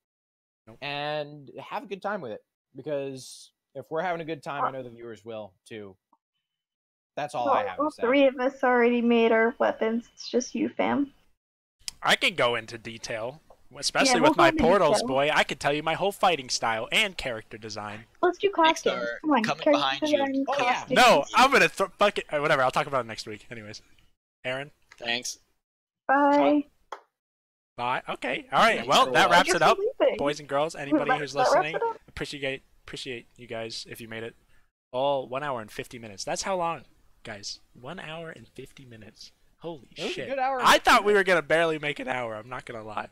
Nope. and have a good time with it. Because if we're having a good time, I know the viewers will too. That's all I have to All say. three of us already made our weapons. It's just you, fam. I can go into detail, especially Yeah, we'll with my go into portals, detail. boy. I could tell you my whole fighting style and character design. Let's do costumes. Kickstarter, Come on, coming character behind you. design, Oh, yeah. costumes. No, I'm gonna fuck it. Whatever. I'll talk about it next week. Anyways, Aaron. Thanks. Bye. Bye. Okay. All right. Well, that wraps You're it up, sleeping. boys and girls. Anybody That- who's that wraps listening, it up? appreciate you guys if you made it all 1 hour and 50 minutes. That's how long, guys. 1 hour and 50 minutes. Holy It was a shit! good hour and I 50 thought we were minutes. gonna barely make an hour. I'm not gonna lie,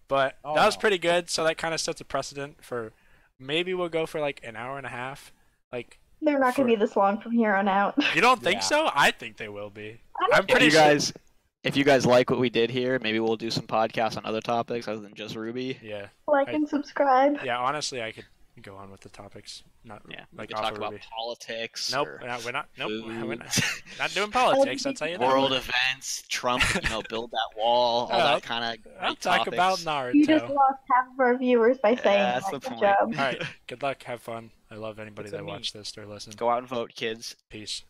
but Oh, that was no. pretty good. So that kind of sets a precedent for maybe we'll go for like an hour and a half. Like, They're not gonna For- be this long from here on out. you don't think Yeah. so? I think they will be. I'm sure. pretty sure. If you guys like what we did here, maybe we'll do some podcasts on other topics other than just RWBY. Yeah. Like I- and subscribe. Yeah. Honestly, I could go on with the topics. Not Yeah, we like could off talk of about RWBY. politics. Nope, or we're not. Nope, we're not, food, not doing politics. That's how you know. world events, Trump, build that wall, all I'll- that kind of. I'll talk about Naruto. You just lost half of our viewers by saying that's that. the Good point. job. All right. Good luck. Have fun. I love anybody It's a that meme. watched this or listened. Go out and vote, kids. Peace.